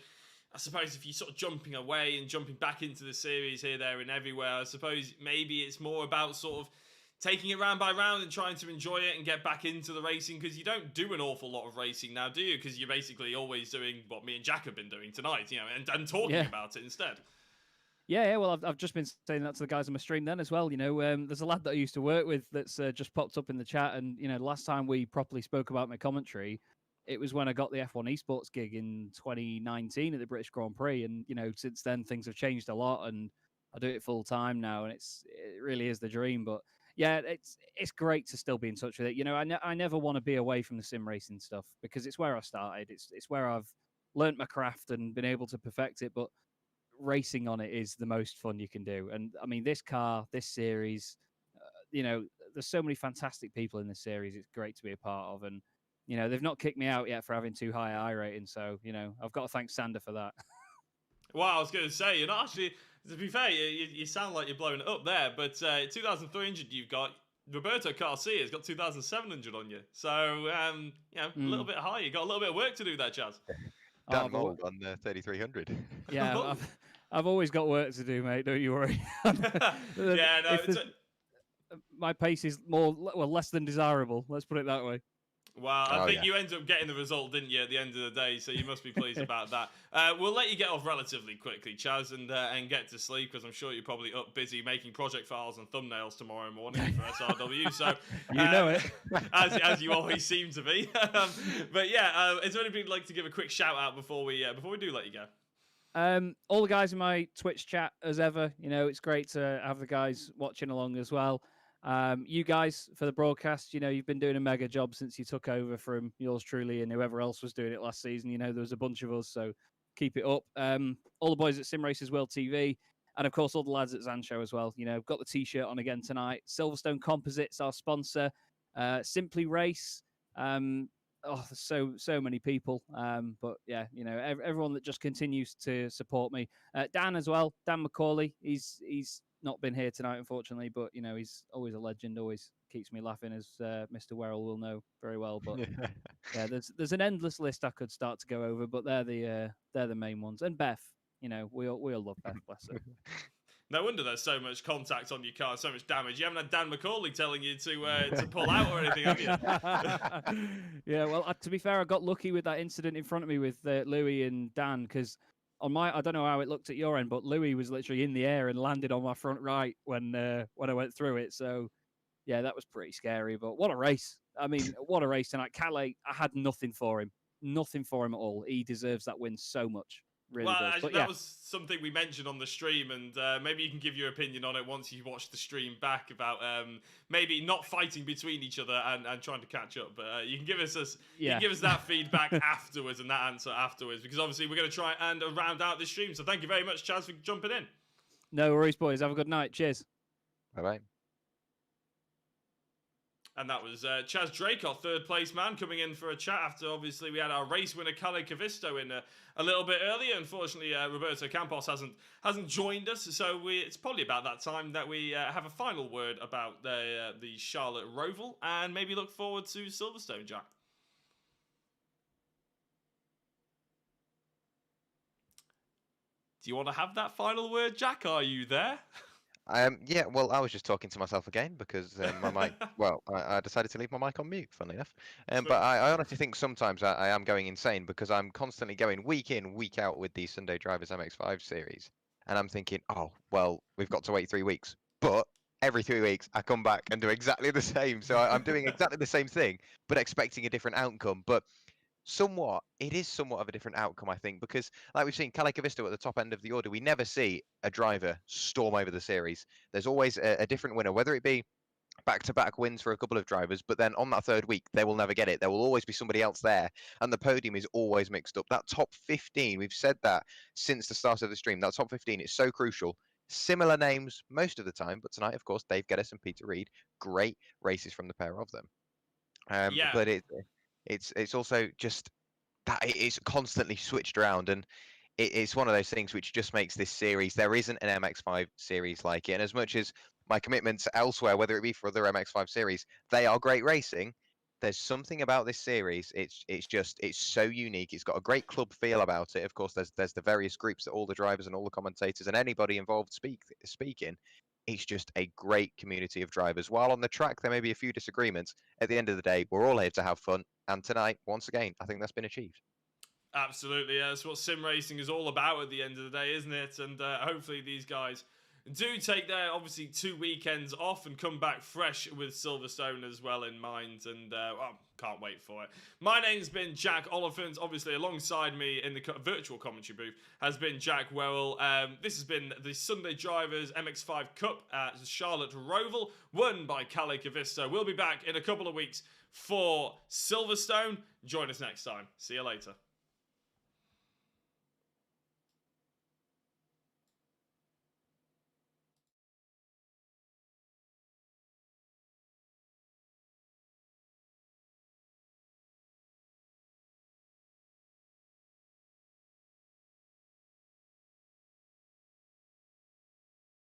sort of jumping away and jumping back into the series here, there, and everywhere, I suppose maybe it's more about sort of taking it round by round and trying to enjoy it and get back into the racing, because you don't do an awful lot of racing now, do you? Because you're basically always doing what me and Jack have been doing tonight, you know, and talking about it instead. Yeah. Well, I've just been saying that to the guys on my stream then as well. You know, there's a lad that I used to work with that's just popped up in the chat, and you know, the last time we properly spoke about my commentary, it was when I got the F1 esports gig in 2019 at the British Grand Prix, and you know, since then things have changed a lot, and I do it full time now, and it really is the dream. But yeah, it's great to still be in touch with it. You know, I never want to be away from the sim racing stuff, because it's where I started. It's where I've learnt my craft and been able to perfect it. But racing on it is the most fun you can do. And I mean, this car, this series, you know, there's so many fantastic people in this series. It's great to be a part of. And, you know, they've not kicked me out yet for having too high I rating. So, you know, I've got to thank Sander for that. Well, I was going to say, you're not actually, to be fair, you sound like you're blowing it up there, but 2,300 you've got. Roberto Garcia has got 2,700 on you. So, you know, a little bit high. You got a little bit of work to do there, Chaz. Dan Mould on 3,300. Yeah, I've always got work to do, mate. Don't you worry. Yeah, no. My pace is less than desirable. Let's put it that way. Well, I think you ended up getting the result, didn't you, at the end of the day? So you must be pleased about that. We'll let you get off relatively quickly, Chaz, and get to sleep, because I'm sure you're probably up busy making project files and thumbnails tomorrow morning for SRW. So you know it, as you always seem to be. But yeah, is there anything you'd like to give a quick shout out before we do let you go? All the guys in my Twitch chat, as ever, it's great to have the guys watching along as well. You guys for the broadcast, you've been doing a mega job since you took over from yours truly and whoever else was doing it last season. There was a bunch of us, so keep it up. All the boys at Sim Racers World TV, and of course all the lads at Zancho as well. Got the t-shirt on again tonight. Silverstone Composites, our sponsor. Simply Race. There's so many people. But yeah, everyone that just continues to support me. Dan as well, Dan McCauley. He's not been here tonight, unfortunately, but he's always a legend. Always keeps me laughing, as Mr. Werrell will know very well. But yeah, there's an endless list I could start to go over, but they're the main ones. And Beth, we all love Beth, bless her. No wonder there's so much contact on your car, so much damage. You haven't had Dan McCauley telling you to pull out or anything, have you? Yeah, well, to be fair, I got lucky with that incident in front of me with Louis and Dan, because I don't know how it looked at your end, but Louis was literally in the air and landed on my front right when I went through it. So yeah, that was pretty scary. But what a race! I mean, what a race tonight. Calais, I had nothing for him at all. He deserves that win so much. Really does. Actually, but that was something we mentioned on the stream, and maybe you can give your opinion on it once you watch the stream back about maybe not fighting between each other and trying to catch up. But you can give us that feedback afterwards and that answer afterwards, because obviously we're going to try and round out this stream. So thank you very much, Chaz, for jumping in. No worries, boys. Have a good night. Cheers. Bye-bye. And that was Chaz Drake, our third place man, coming in for a chat after obviously we had our race winner Calle Cavisto in a little bit earlier. Unfortunately, Roberto Campos hasn't joined us, so it's probably about that time that we have a final word about the Charlotte Roval and maybe look forward to Silverstone, Jack. Do you want to have that final word, Jack? Are you there? Yeah, well, I was just talking to myself again because my mic. Well, I decided to leave my mic on mute, funnily enough. But I honestly think sometimes I am going insane because I'm constantly going week in, week out with the Sunday Drivers MX-5 series, and I'm thinking, oh, well, we've got to wait 3 weeks. But every 3 weeks, I come back and do exactly the same. So I'm doing exactly the same thing, but expecting a different outcome. But it is somewhat of a different outcome, I think, because like we've seen Calle Cavisto at the top end of the order, we never see a driver storm over the series. There's always a different winner, whether it be back-to-back wins for a couple of drivers, but then on that third week, they will never get it. There will always be somebody else there, and the podium is always mixed up. That top 15, we've said that since the start of the stream, that top 15 is so crucial. Similar names most of the time, but tonight, of course, Dave Geddes and Peter Reed, great races from the pair of them. But it's also just that it's constantly switched around, and it's one of those things which just makes this series. There isn't an MX-5 series like it, and as much as my commitments elsewhere, whether it be for other MX-5 series, they are great racing. There's something about this series. It's so unique. It's got a great club feel about it. Of course, there's the various groups that all the drivers and all the commentators and anybody involved speaking. It's just a great community of drivers. While on the track, there may be a few disagreements. At the end of the day, we're all here to have fun. And tonight, once again, I think that's been achieved. Absolutely, yeah. That's what sim racing is all about at the end of the day, isn't it? And hopefully these guys do take their, obviously, 2 weekends off and come back fresh with Silverstone as well in mind. And, can't wait for it. My name's been Jack Oliphant. Obviously, alongside me in the virtual commentary booth has been Jack Werrell. This has been the Sunday Drivers MX-5 Cup at Charlotte Roval, won by Calle Cavisto. We'll be back in a couple of weeks for Silverstone. Join us next time. See you later.